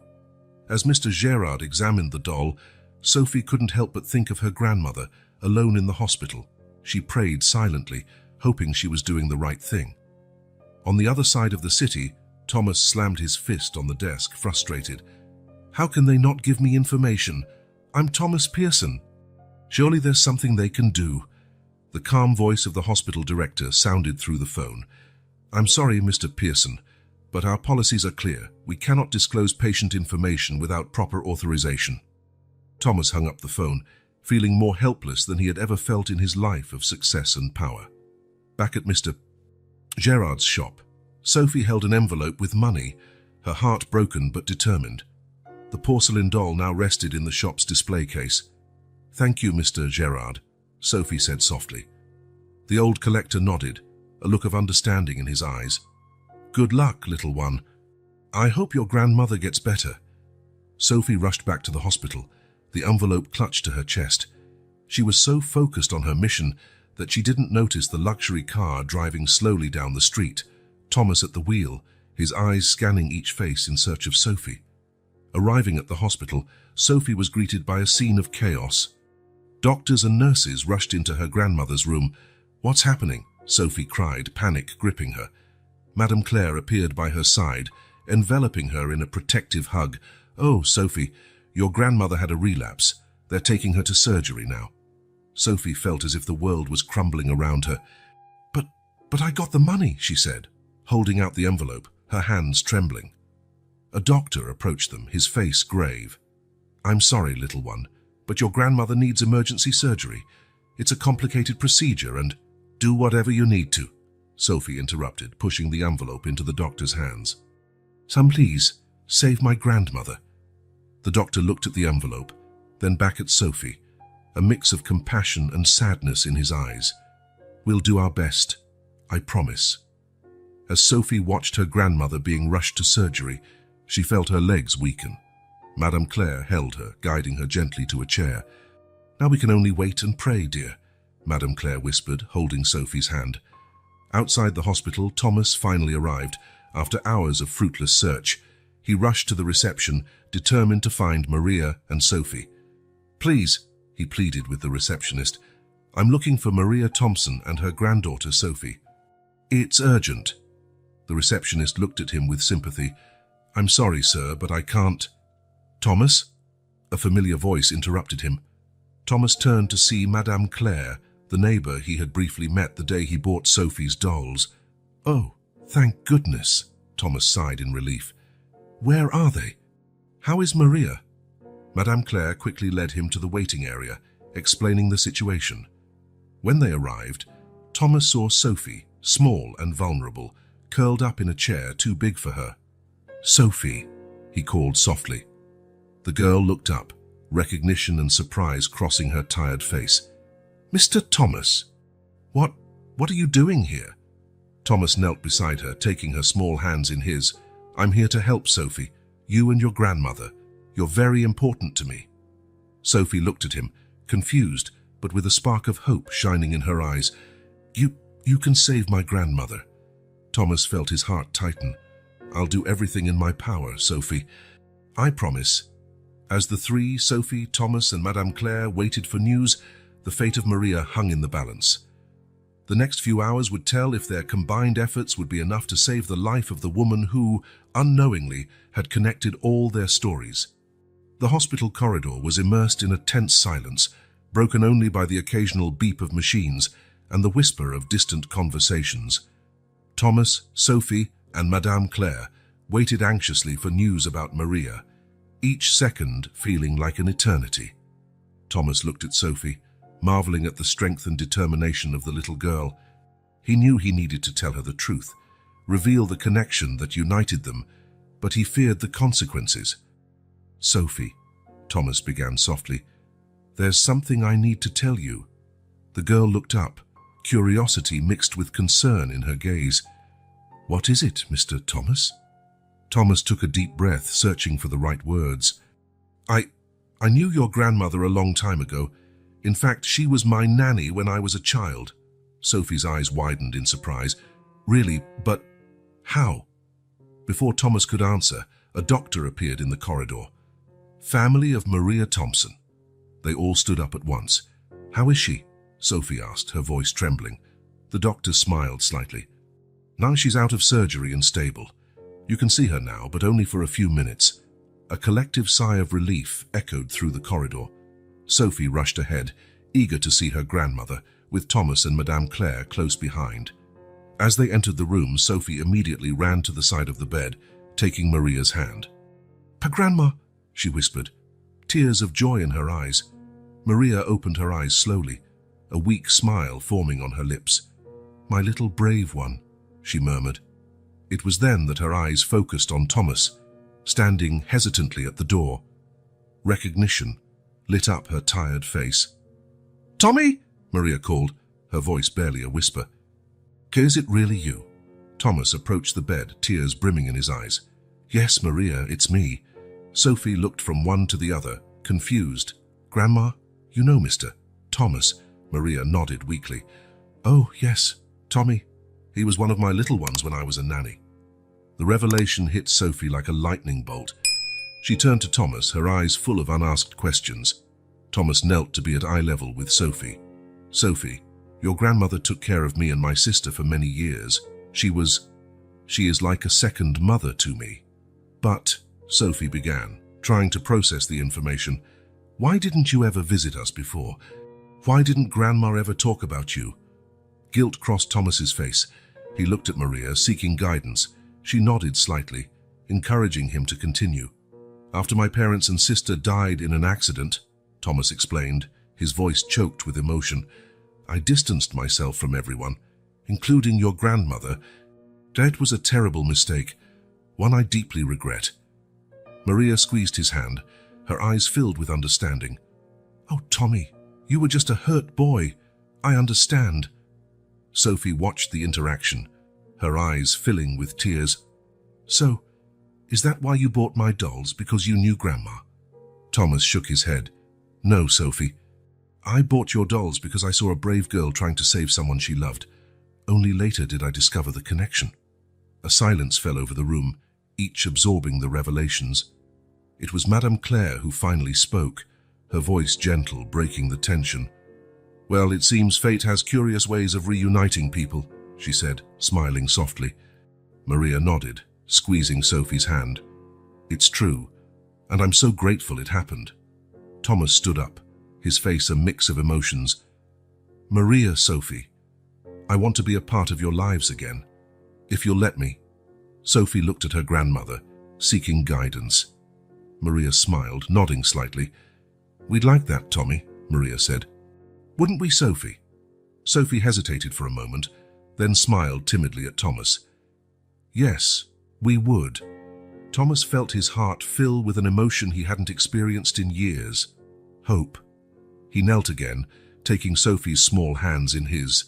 As Mr. Gerard examined the doll, Sophie couldn't help but think of her grandmother, alone in the hospital. She prayed silently, hoping she was doing the right thing. On the other side of the city, Thomas slammed his fist on the desk, frustrated. How can they not give me information? I'm Thomas Pearson. Surely there's something they can do. The calm voice of the hospital director sounded through the phone. I'm sorry, Mr. Pearson, but our policies are clear. We cannot disclose patient information without proper authorization. Thomas hung up the phone, feeling more helpless than he had ever felt in his life of success and power. Back at Mr. Gerard's shop, Sophie held an envelope with money, her heart broken but determined. The porcelain doll now rested in the shop's display case. Thank you, Mr. Gerard, Sophie said softly. The old collector nodded, a look of understanding in his eyes. Good luck, little one. I hope your grandmother gets better. Sophie rushed back to the hospital, the envelope clutched to her chest. She was so focused on her mission that she didn't notice the luxury car driving slowly down the street, Thomas at the wheel, his eyes scanning each face in search of Sophie. Arriving at the hospital, Sophie was greeted by a scene of chaos. Doctors and nurses rushed into her grandmother's room. What's happening? Sophie cried, panic gripping her. Madame Claire appeared by her side, enveloping her in a protective hug. Oh, Sophie, your grandmother had a relapse. They're taking her to surgery now. Sophie felt as if the world was crumbling around her. But I got the money, she said, holding out the envelope, her hands trembling. A doctor approached them, his face grave. I'm sorry, little one, but your grandmother needs emergency surgery. It's a complicated procedure and do whatever you need to, Sophie interrupted, pushing the envelope into the doctor's hands. Son, please, save my grandmother. The doctor looked at the envelope, then back at Sophie, a mix of compassion and sadness in his eyes. We'll do our best, I promise. As Sophie watched her grandmother being rushed to surgery, she felt her legs weaken. Madame Claire held her, guiding her gently to a chair. Now we can only wait and pray, dear, Madame Claire whispered, holding Sophie's hand. Outside the hospital, Thomas finally arrived. After hours of fruitless search, he rushed to the reception, determined to find Maria and Sophie. Please, he pleaded with the receptionist, I'm looking for Maria Thompson and her granddaughter Sophie. It's urgent. The receptionist looked at him with sympathy. I'm sorry, sir, but I can't. Thomas? A familiar voice interrupted him. Thomas turned to see Madame Claire, the neighbor he had briefly met the day he bought Sophie's dolls. Oh, thank goodness, Thomas sighed in relief. Where are they? How is Maria? Madame Claire quickly led him to the waiting area, explaining the situation. When they arrived, Thomas saw Sophie, small and vulnerable, curled up in a chair too big for her. Sophie, he called softly. The girl looked up, recognition and surprise crossing her tired face. Mr. Thomas, what are you doing here? Thomas knelt beside her, taking her small hands in his. I'm here to help, Sophie. You and your grandmother. You're very important to me. Sophie looked at him, confused, but with a spark of hope shining in her eyes. You can save my grandmother. Thomas felt his heart tighten. I'll do everything in my power, Sophie. I promise. As the three, Sophie, Thomas, and Madame Claire, waited for news, the fate of Maria hung in the balance. The next few hours would tell if their combined efforts would be enough to save the life of the woman who, unknowingly, had connected all their stories. The hospital corridor was immersed in a tense silence, broken only by the occasional beep of machines and the whisper of distant conversations. Thomas, Sophie, and Madame Claire waited anxiously for news about Maria, each second feeling like an eternity. Thomas looked at Sophie, marveling at the strength and determination of the little girl. He knew he needed to tell her the truth, reveal the connection that united them, but he feared the consequences. Sophie, Thomas began softly, there's something I need to tell you. The girl looked up, curiosity mixed with concern in her gaze. What is it, Mr. Thomas? Thomas took a deep breath, searching for the right words. I knew your grandmother a long time ago. In fact, she was my nanny when I was a child." Sophie's eyes widened in surprise. "Really? But how?" Before Thomas could answer, a doctor appeared in the corridor. "Family of Maria Thompson." They all stood up at once. "How is she?" Sophie asked, her voice trembling. The doctor smiled slightly. "Now she's out of surgery and stable. You can see her now, but only for a few minutes." A collective sigh of relief echoed through the corridor. Sophie rushed ahead, eager to see her grandmother, with Thomas and Madame Claire close behind. As they entered the room, Sophie immediately ran to the side of the bed, taking Maria's hand. "Pa-Grandma," she whispered, tears of joy in her eyes. Maria opened her eyes slowly, a weak smile forming on her lips. "My little brave one," she murmured. It was then that her eyes focused on Thomas, standing hesitantly at the door. Recognition lit up her tired face. "Tommy!" Maria called, her voice barely a whisper. "Is it really you?" Thomas approached the bed, tears brimming in his eyes. "Yes, Maria, it's me." Sophie looked from one to the other, confused. "Grandma, you know Mr. Thomas?" Maria nodded weakly. "Oh, yes, Tommy. He was one of my little ones when I was a nanny." The revelation hit Sophie like a lightning bolt. She turned to Thomas, her eyes full of unasked questions. Thomas knelt to be at eye level with Sophie. "Sophie, your grandmother took care of me and my sister for many years. She is like a second mother to me." "But," Sophie began, trying to process the information, "why didn't you ever visit us before? Why didn't Grandma ever talk about you?" Guilt crossed Thomas's face. He looked at Maria, seeking guidance. She nodded slightly, encouraging him to continue. "After my parents and sister died in an accident," Thomas explained, his voice choked with emotion, "I distanced myself from everyone, including your grandmother. That was a terrible mistake, one I deeply regret." Maria squeezed his hand, her eyes filled with understanding. "Oh, Tommy, you were just a hurt boy. I understand." Sophie watched the interaction, her eyes filling with tears. "So, is that why you bought my dolls, because you knew Grandma?" Thomas shook his head. "No, Sophie. I bought your dolls because I saw a brave girl trying to save someone she loved. Only later did I discover the connection." A silence fell over the room, each absorbing the revelations. It was Madame Claire who finally spoke, her voice gentle, breaking the tension. "Well, it seems fate has curious ways of reuniting people," she said, smiling softly. Maria nodded, squeezing Sophie's hand. "It's true, and I'm so grateful it happened." Thomas stood up, his face a mix of emotions. "Maria, Sophie, I want to be a part of your lives again, if you'll let me." Sophie looked at her grandmother, seeking guidance. Maria smiled, nodding slightly. "We'd like that, Tommy," Maria said. "Wouldn't we, Sophie?" Sophie hesitated for a moment, then smiled timidly at Thomas. "Yes, we would." Thomas felt his heart fill with an emotion he hadn't experienced in years. Hope. He knelt again, taking Sophie's small hands in his.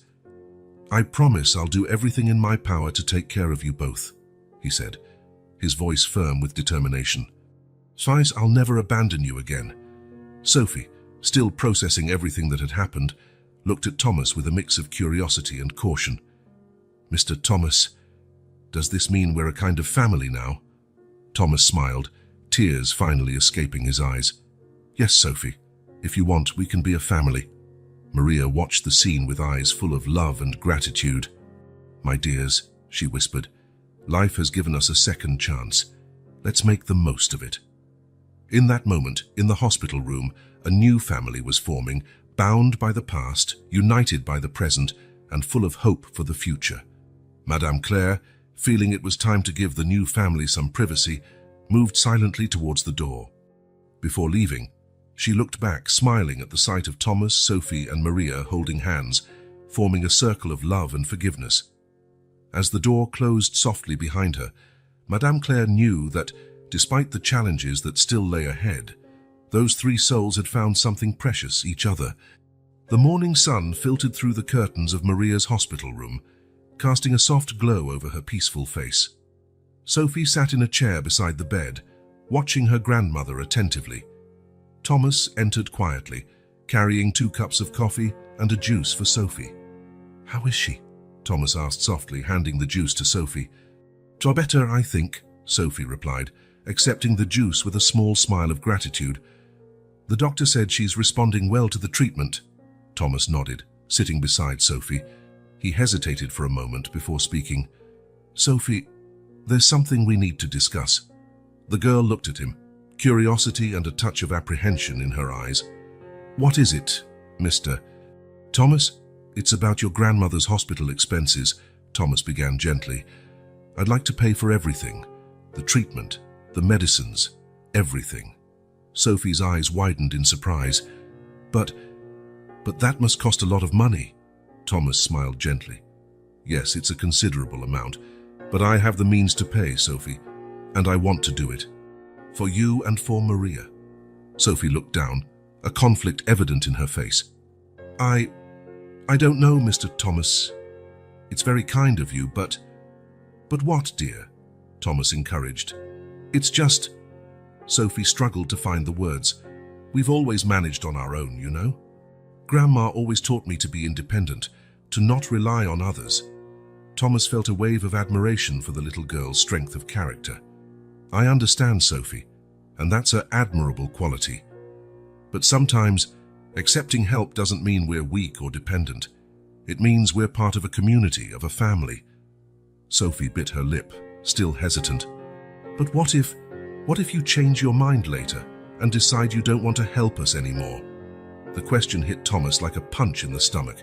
"I promise I'll do everything in my power to take care of you both," he said, his voice firm with determination. "Swice, I'll never abandon you again." Sophie, still processing everything that had happened, looked at Thomas with a mix of curiosity and caution. "Mr. Thomas, does this mean we're a kind of family now?" Thomas smiled, tears finally escaping his eyes. "Yes, Sophie, if you want, we can be a family." Maria watched the scene with eyes full of love and gratitude. "My dears," she whispered, "life has given us a second chance. Let's make the most of it." In that moment, in the hospital room, a new family was forming, bound by the past, united by the present, and full of hope for the future. Madame Claire, feeling it was time to give the new family some privacy, moved silently towards the door. Before leaving, she looked back, smiling at the sight of Thomas, Sophie, and Maria holding hands, forming a circle of love and forgiveness. As the door closed softly behind her, Madame Claire knew that, despite the challenges that still lay ahead, those three souls had found something precious, each other. The morning sun filtered through the curtains of Maria's hospital room, casting a soft glow over her peaceful face. Sophie sat in a chair beside the bed, watching her grandmother attentively. Thomas entered quietly, carrying 2 cups of coffee and a juice for Sophie. "How is she?" Thomas asked softly, handing the juice to Sophie. "To better, I think," Sophie replied, accepting the juice with a small smile of gratitude. "The doctor said she's responding well to the treatment." Thomas nodded, sitting beside Sophie. He hesitated for a moment before speaking. "Sophie, there's something we need to discuss." The girl looked at him, curiosity and a touch of apprehension in her eyes. "What is it, Mr. Thomas?" "It's about your grandmother's hospital expenses," Thomas began gently. "I'd like to pay for everything. The treatment, the medicines, everything." Sophie's eyes widened in surprise. But that must cost a lot of money." Thomas smiled gently. "Yes, it's a considerable amount, but I have the means to pay, Sophie, and I want to do it. For you and for Maria." Sophie looked down, a conflict evident in her face. I don't know, Mr. Thomas. It's very kind of you, but what, dear?" Thomas encouraged. "It's just..." Sophie struggled to find the words. "We've always managed on our own, you know. Grandma always taught me to be independent, to not rely on others." Thomas felt a wave of admiration for the little girl's strength of character. "I understand, Sophie, and that's an admirable quality. But sometimes, accepting help doesn't mean we're weak or dependent. It means we're part of a community, of a family." Sophie bit her lip, still hesitant. "But what if you change your mind later and decide you don't want to help us anymore?" The question hit Thomas like a punch in the stomach.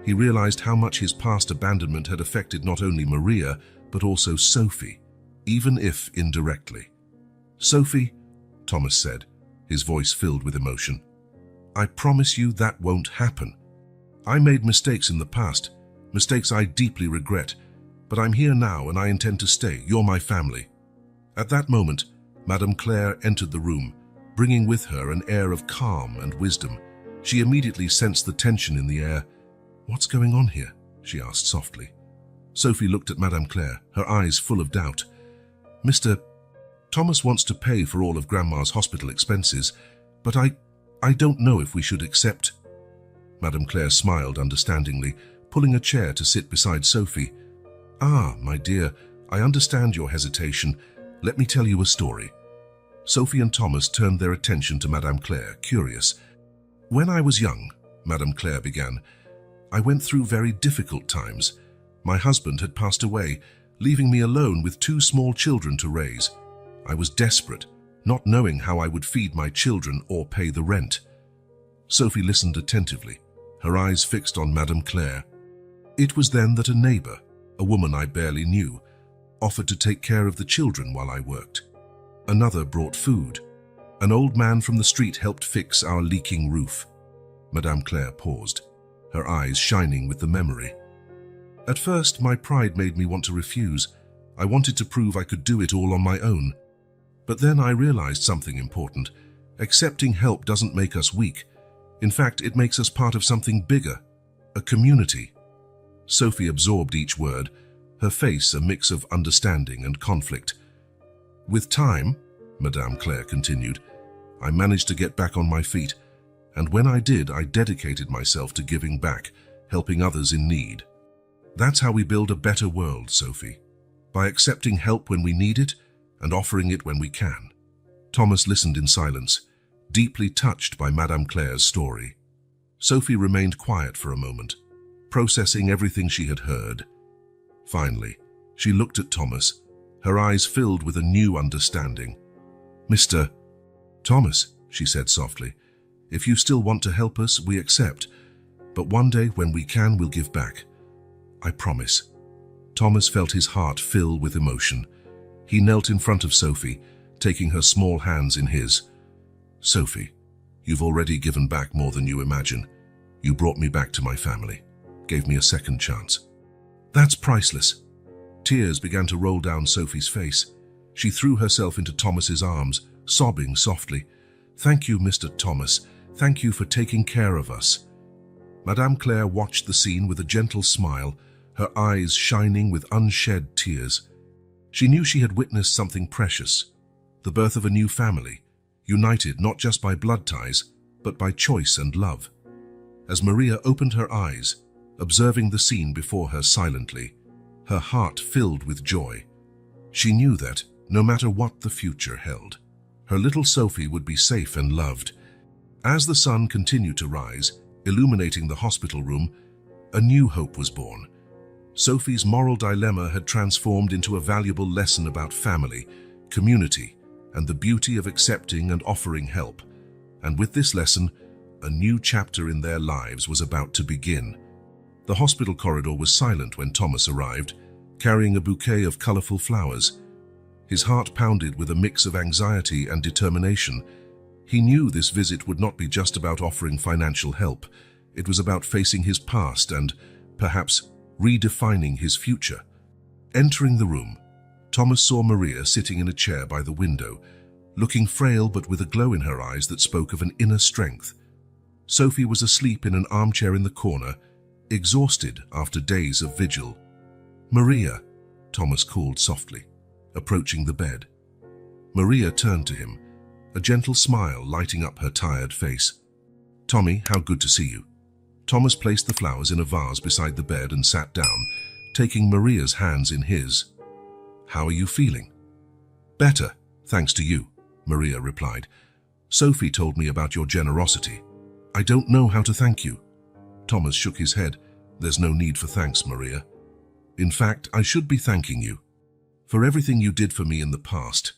He realized how much his past abandonment had affected not only Maria, but also Sophie, even if indirectly. "Sophie," Thomas said, his voice filled with emotion, "I promise you that won't happen. I made mistakes in the past, mistakes I deeply regret, but I'm here now and I intend to stay. You're my family." At that moment, Madame Claire entered the room, bringing with her an air of calm and wisdom. She immediately sensed the tension in the air. "What's going on here?" she asked softly. Sophie looked at Madame Claire, her eyes full of doubt. "Mr. Thomas wants to pay for all of Grandma's hospital expenses, but I don't know if we should accept..." Madame Claire smiled understandingly, pulling a chair to sit beside Sophie. "Ah, my dear, I understand your hesitation. Let me tell you a story." Sophie and Thomas turned their attention to Madame Claire, curious. "When I was young," Madame Claire began, "I went through very difficult times. My husband had passed away, leaving me alone with 2 small children to raise. I was desperate, not knowing how I would feed my children or pay the rent." Sophie listened attentively, her eyes fixed on Madame Claire. "It was then that a neighbor, a woman I barely knew, offered to take care of the children while I worked. Another brought food. An old man from the street helped fix our leaking roof." Madame Claire paused, her eyes shining with the memory. "At first, my pride made me want to refuse. I wanted to prove I could do it all on my own. But then I realized something important. Accepting help doesn't make us weak. In fact, it makes us part of something bigger, a community." Sophie absorbed each word, her face a mix of understanding and conflict. "With time," Madame Claire continued, "I managed to get back on my feet, and when I did, I dedicated myself to giving back, helping others in need. That's how we build a better world, Sophie, by accepting help when we need it and offering it when we can." Thomas listened in silence, deeply touched by Madame Claire's story. Sophie remained quiet for a moment, processing everything she had heard. Finally, she looked at Thomas, her eyes filled with a new understanding. "Mr. Thomas," she said softly, "if you still want to help us, we accept. But one day, when we can, we'll give back. I promise." Thomas felt his heart fill with emotion. He knelt in front of Sophie, taking her small hands in his. "Sophie, you've already given back more than you imagine. You brought me back to my family, gave me a second chance. That's priceless." Tears began to roll down Sophie's face. She threw herself into Thomas's arms, sobbing softly. "Thank you, Mr. Thomas. Thank you for taking care of us." Madame Claire watched the scene with a gentle smile, her eyes shining with unshed tears. She knew she had witnessed something precious, the birth of a new family, united not just by blood ties, but by choice and love. As Maria opened her eyes, observing the scene before her silently, her heart filled with joy. She knew that, no matter what the future held, her little Sophie would be safe and loved. As the sun continued to rise, illuminating the hospital room, a new hope was born. Sophie's moral dilemma had transformed into a valuable lesson about family, community, and the beauty of accepting and offering help. And with this lesson, a new chapter in their lives was about to begin. The hospital corridor was silent when Thomas arrived, carrying a bouquet of colorful flowers. His heart pounded with a mix of anxiety and determination. He knew this visit would not be just about offering financial help. It was about facing his past and, perhaps, redefining his future. Entering the room, Thomas saw Maria sitting in a chair by the window, looking frail but with a glow in her eyes that spoke of an inner strength. Sophie was asleep in an armchair in the corner, exhausted after days of vigil. "Maria," Thomas called softly, approaching the bed. Maria turned to him, a gentle smile lighting up her tired face. "Tommy, how good to see you." Thomas placed the flowers in a vase beside the bed and sat down, taking Maria's hands in his. "How are you feeling?" "Better, thanks to you," Maria replied. "Sophie told me about your generosity. I don't know how to thank you." Thomas shook his head. "There's no need for thanks, Maria. In fact, I should be thanking you for everything you did for me in the past,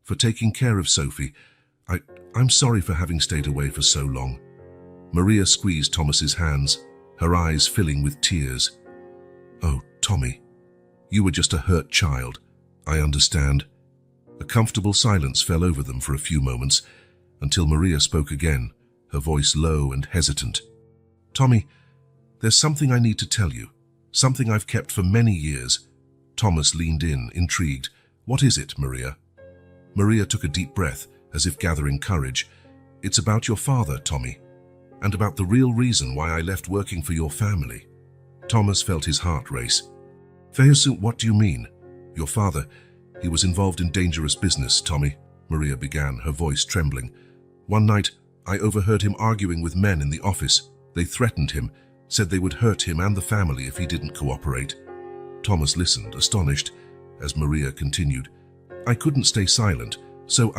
for taking care of Sophie. I'm sorry for having stayed away for so long." Maria squeezed Thomas's hands, her eyes filling with tears. "Oh, Tommy, you were just a hurt child. I understand." A comfortable silence fell over them for a few moments, until Maria spoke again, her voice low and hesitant. "Tommy, there's something I need to tell you, something I've kept for many years." Thomas leaned in, intrigued. "What is it, Maria?" Maria took a deep breath, as if gathering courage. "It's about your father, Tommy, and about the real reason why I left working for your family." Thomas felt his heart race. "Fehusu, what do you mean? Your father, he was involved in dangerous business, Tommy," Maria began, her voice trembling. "One night, I overheard him arguing with men in the office. They threatened him, said they would hurt him and the family if he didn't cooperate." Thomas listened, astonished, as Maria continued. "I couldn't stay silent, so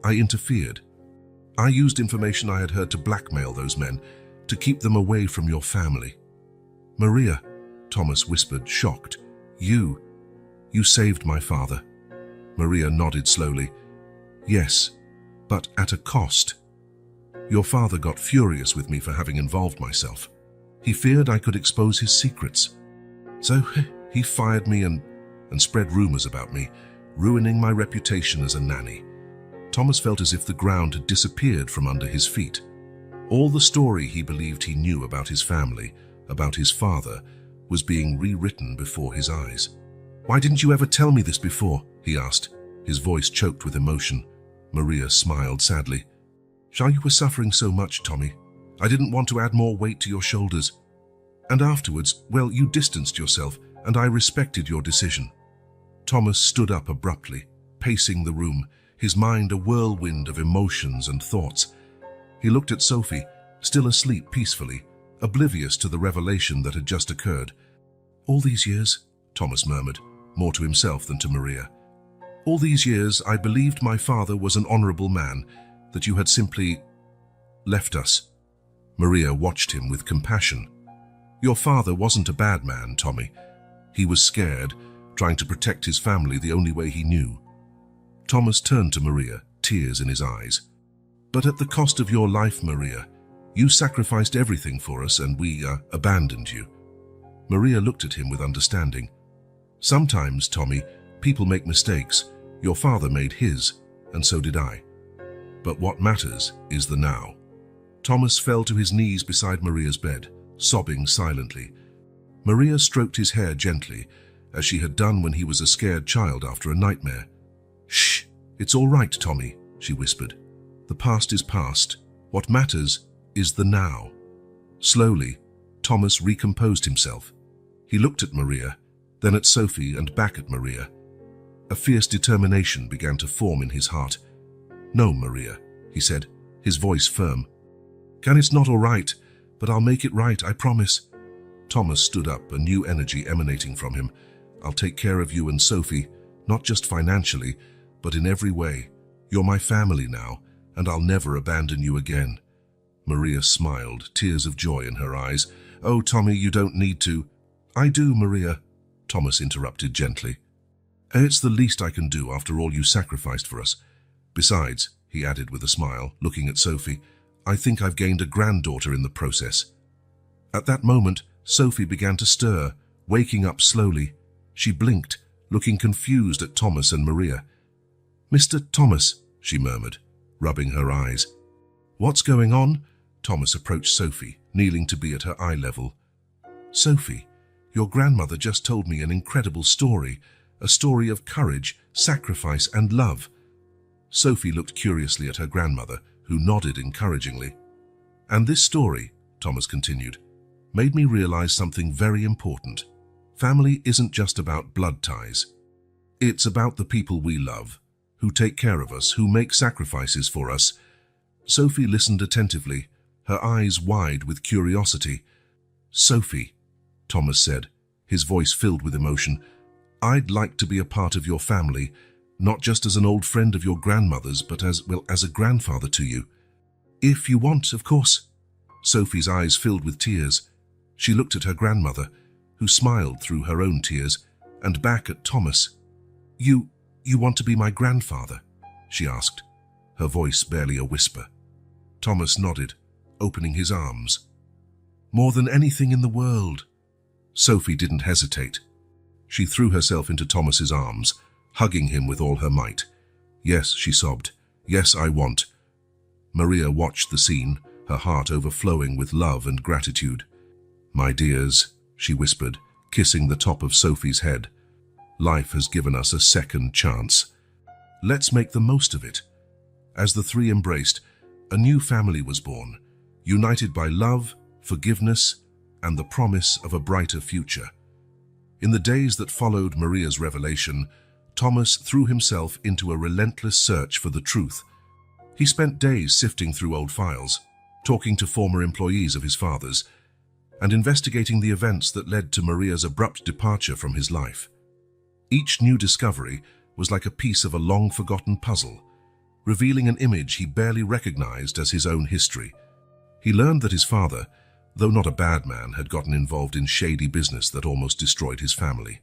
I interfered. I used information I had heard to blackmail those men, to keep them away from your family." "Maria," Thomas whispered, shocked, You saved my father." Maria nodded slowly. "Yes, but at a cost. Your father got furious with me for having involved myself. He feared I could expose his secrets. So he fired me and spread rumors about me, ruining my reputation as a nanny." Thomas felt as if the ground had disappeared from under his feet. All the story he believed he knew about his family, about his father, was being rewritten before his eyes. "Why didn't you ever tell me this before?" he asked, his voice choked with emotion. Maria smiled sadly. "You were suffering so much, Tommy. I didn't want to add more weight to your shoulders. And afterwards, well, you distanced yourself, and I respected your decision." Thomas stood up abruptly, pacing the room, his mind a whirlwind of emotions and thoughts. He looked at Sophie, still asleep peacefully, oblivious to the revelation that had just occurred. "All these years," Thomas murmured, more to himself than to Maria, "all these years I believed my father was an honorable man, that you had simply left us." Maria watched him with compassion. "Your father wasn't a bad man, Tommy. He was scared, trying to protect his family the only way he knew." Thomas turned to Maria, tears in his eyes. "But at the cost of your life, Maria, you sacrificed everything for us and we abandoned you." Maria looked at him with understanding. "Sometimes, Tommy, people make mistakes. Your father made his, and so did I. But what matters is the now." Thomas fell to his knees beside Maria's bed, sobbing silently. Maria stroked his hair gently, as she had done when he was a scared child after a nightmare. "Shh, it's all right, Tommy," she whispered. "The past is past. What matters is the now." Slowly, Thomas recomposed himself. He looked at Maria, then at Sophie and back at Maria. A fierce determination began to form in his heart. "No, Maria," he said, his voice firm. Can it's not all right, but I'll make it right, I promise. Thomas stood up, a new energy emanating from him. I'll take care of you and Sophie, not just financially, but in every way. You're my family now, and I'll never abandon you again. Maria smiled, tears of joy in her eyes. Oh, Tommy, you don't need to. I do, Maria, Thomas interrupted gently. It's the least I can do after all you sacrificed for us. Besides, he added with a smile, looking at Sophie, I think I've gained a granddaughter in the process. At that moment, Sophie began to stir, waking up slowly. She blinked, looking confused at Thomas and Maria. Mr. Thomas, she murmured, rubbing her eyes. What's going on? Thomas approached Sophie, kneeling to be at her eye level. Sophie, your grandmother just told me an incredible story, a story of courage, sacrifice, and love. Sophie looked curiously at her grandmother, who nodded encouragingly. And this story, Thomas continued, made me realize something very important. Family isn't just about blood ties. It's about the people we love, who take care of us, who make sacrifices for us. Sophie listened attentively, her eyes wide with curiosity. Sophie, Thomas said, his voice filled with emotion, I'd like to be a part of your family, not just as an old friend of your grandmother's, but as a grandfather to you. If you want, of course. Sophie's eyes filled with tears. She looked at her grandmother, who smiled through her own tears, and back at Thomas. You want to be my grandfather? She asked, her voice barely a whisper. Thomas nodded, opening his arms. More than anything in the world. Sophie didn't hesitate. She threw herself into Thomas's arms, hugging him with all her might. Yes, she sobbed. Yes, I want. Maria watched the scene, her heart overflowing with love and gratitude. My dears, she whispered, kissing the top of Sophie's head. Life has given us a second chance. Let's make the most of it. As the three embraced, a new family was born, united by love, forgiveness, and the promise of a brighter future. In the days that followed Maria's revelation, Thomas threw himself into a relentless search for the truth. He spent days sifting through old files, talking to former employees of his father's, and investigating the events that led to Maria's abrupt departure from his life. Each new discovery was like a piece of a long-forgotten puzzle, revealing an image he barely recognized as his own history. He learned that his father, though not a bad man, had gotten involved in shady business that almost destroyed his family.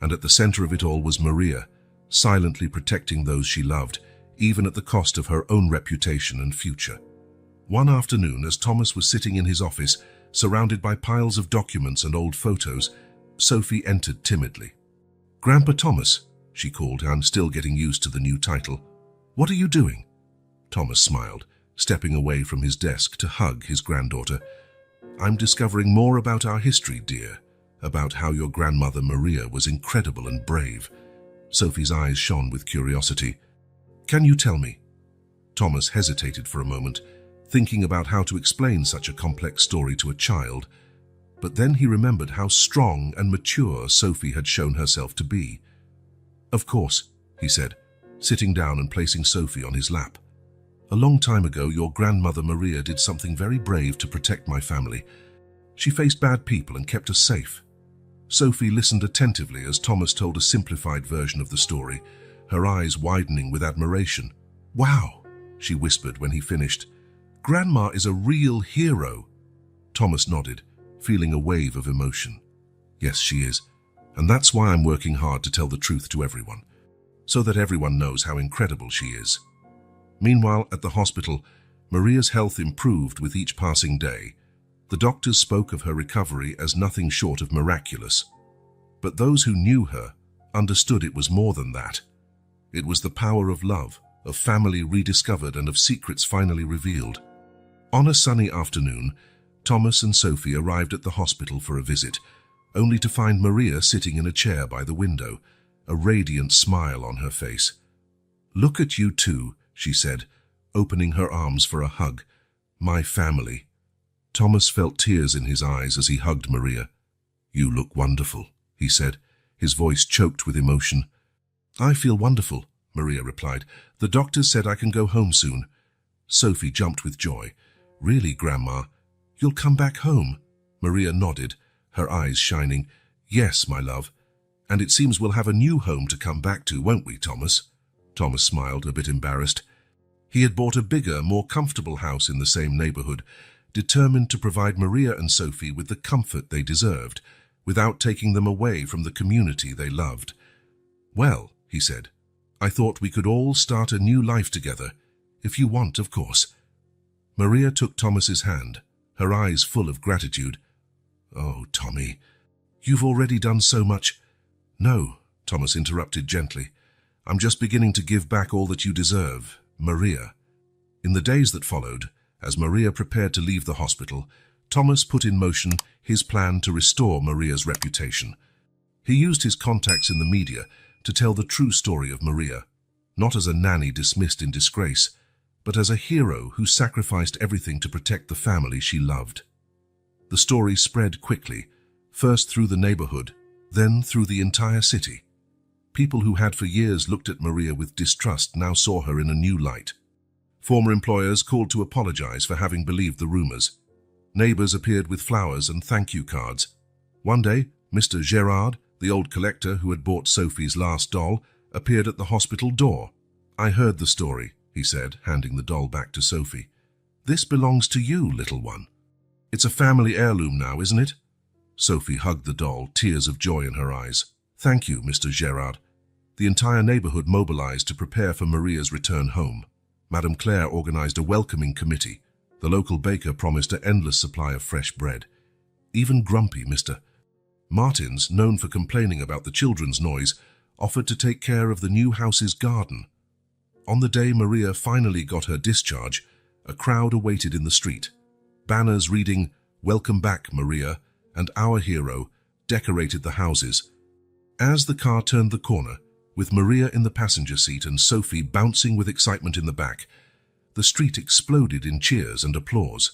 And at the center of it all was Maria, silently protecting those she loved, even at the cost of her own reputation and future. One afternoon, as Thomas was sitting in his office, surrounded by piles of documents and old photos, Sophie entered timidly. Grandpa Thomas, she called, I'm still getting used to the new title. What are you doing? Thomas smiled, stepping away from his desk to hug his granddaughter. I'm discovering more about our history, dear, about how your grandmother Maria was incredible and brave. Sophie's eyes shone with curiosity. Can you tell me? Thomas hesitated for a moment, thinking about how to explain such a complex story to a child, but then he remembered how strong and mature Sophie had shown herself to be. Of course, he said, sitting down and placing Sophie on his lap. A long time ago, your grandmother Maria did something very brave to protect my family. She faced bad people and kept us safe. Sophie listened attentively as Thomas told a simplified version of the story, her eyes widening with admiration. Wow, she whispered when he finished. Grandma is a real hero. Thomas nodded, feeling a wave of emotion. Yes, she is. And that's why I'm working hard to tell the truth to everyone, so that everyone knows how incredible she is. Meanwhile, at the hospital, Maria's health improved with each passing day. The doctors spoke of her recovery as nothing short of miraculous. But those who knew her understood it was more than that. It was the power of love, of family rediscovered, and of secrets finally revealed. On a sunny afternoon, Thomas and Sophie arrived at the hospital for a visit, only to find Maria sitting in a chair by the window, a radiant smile on her face. Look at you two, she said, opening her arms for a hug. My family. Thomas felt tears in his eyes as he hugged Maria. You look wonderful, he said, his voice choked with emotion. I feel wonderful, Maria replied. The doctors said I can go home soon. Sophie jumped with joy. "Really, Grandma? You'll come back home?" Maria nodded, her eyes shining. "Yes, my love. And it seems we'll have a new home to come back to, won't we, Thomas?" Thomas smiled, a bit embarrassed. He had bought a bigger, more comfortable house in the same neighborhood, determined to provide Maria and Sophie with the comfort they deserved, without taking them away from the community they loved. "Well," he said, "I thought we could all start a new life together, if you want, of course." Maria took Thomas's hand, her eyes full of gratitude. "Oh, Tommy, you've already done so much." "No," Thomas interrupted gently. "I'm just beginning to give back all that you deserve, Maria." In the days that followed, as Maria prepared to leave the hospital, Thomas put in motion his plan to restore Maria's reputation. He used his contacts in the media to tell the true story of Maria, not as a nanny dismissed in disgrace, but as a hero who sacrificed everything to protect the family she loved. The story spread quickly, first through the neighborhood, then through the entire city. People who had for years looked at Maria with distrust now saw her in a new light. Former employers called to apologize for having believed the rumors. Neighbors appeared with flowers and thank you cards. One day, Mr. Gerard, the old collector who had bought Sophie's last doll, appeared at the hospital door. "I heard the story," he said, handing the doll back to Sophie. "This belongs to you, little one. It's a family heirloom now, isn't it?" Sophie hugged the doll, tears of joy in her eyes. "Thank you, Mr. Gerard." The entire neighborhood mobilized to prepare for Maria's return home. Madame Claire organized a welcoming committee. The local baker promised an endless supply of fresh bread. Even grumpy Mr. Martins, known for complaining about the children's noise, offered to take care of the new house's garden. On the day Maria finally got her discharge, a crowd awaited in the street. Banners reading, "Welcome back, Maria," and "Our hero," decorated the houses. As the car turned the corner, with Maria in the passenger seat and Sophie bouncing with excitement in the back, the street exploded in cheers and applause.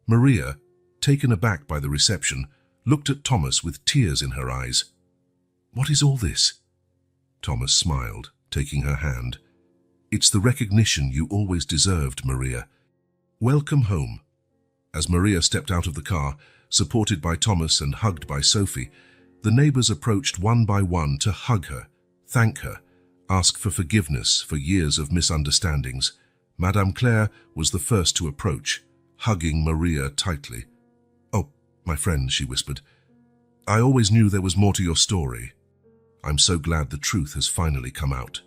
Maria, taken aback by the reception, looked at Thomas with tears in her eyes. "What is all this?" Thomas smiled, taking her hand. "It's the recognition you always deserved, Maria. Welcome home." As Maria stepped out of the car, supported by Thomas and hugged by Sophie, the neighbors approached one by one to hug her, thank her, ask for forgiveness for years of misunderstandings. Madame Claire was the first to approach, hugging Maria tightly. "Oh, my friend," she whispered, "I always knew there was more to your story. I'm so glad the truth has finally come out."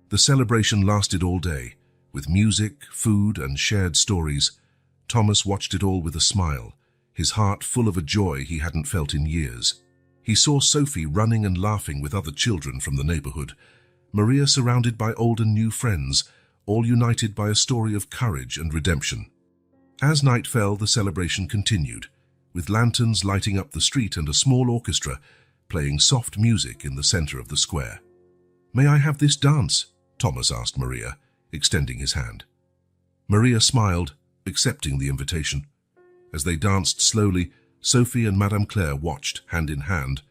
The celebration lasted all day, with music, food, and shared stories. Thomas watched it all with a smile, his heart full of a joy he hadn't felt in years. He saw Sophie running and laughing with other children from the neighborhood, Maria surrounded by old and new friends, all united by a story of courage and redemption. As night fell, the celebration continued, with lanterns lighting up the street and a small orchestra playing soft music in the center of the square. "May I have this dance?" Thomas asked Maria, extending his hand. Maria smiled, accepting the invitation. As they danced slowly, Sophie and Madame Claire watched, hand in hand.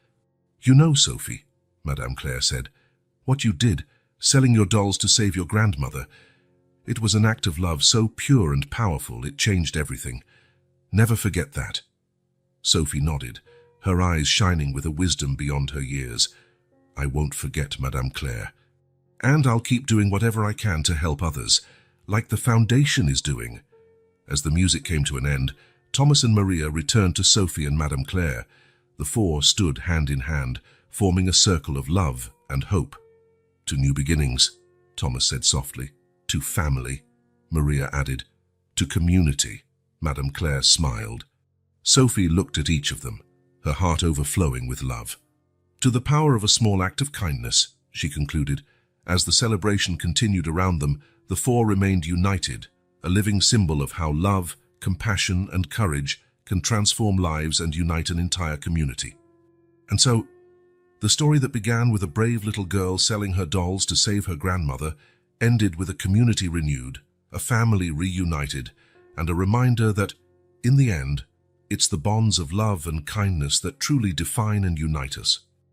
"You know, Sophie," Madame Claire said, "what you did, selling your dolls to save your grandmother. It was an act of love so pure and powerful it changed everything. Never forget that." Sophie nodded, her eyes shining with a wisdom beyond her years. "I won't forget, Madame Claire. And I'll keep doing whatever I can to help others, like the Foundation is doing." As the music came to an end, Thomas and Maria returned to Sophie and Madame Claire. The four stood hand in hand, forming a circle of love and hope. "To new beginnings," Thomas said softly. "To family," Maria added. "To community," Madame Claire smiled. Sophie looked at each of them, her heart overflowing with love. "To the power of a small act of kindness," she concluded. As the celebration continued around them, the four remained united, a living symbol of how love, compassion, and courage can transform lives and unite an entire community. And so, the story that began with a brave little girl selling her dolls to save her grandmother ended with a community renewed, a family reunited, and a reminder that, in the end, it's the bonds of love and kindness that truly define and unite us.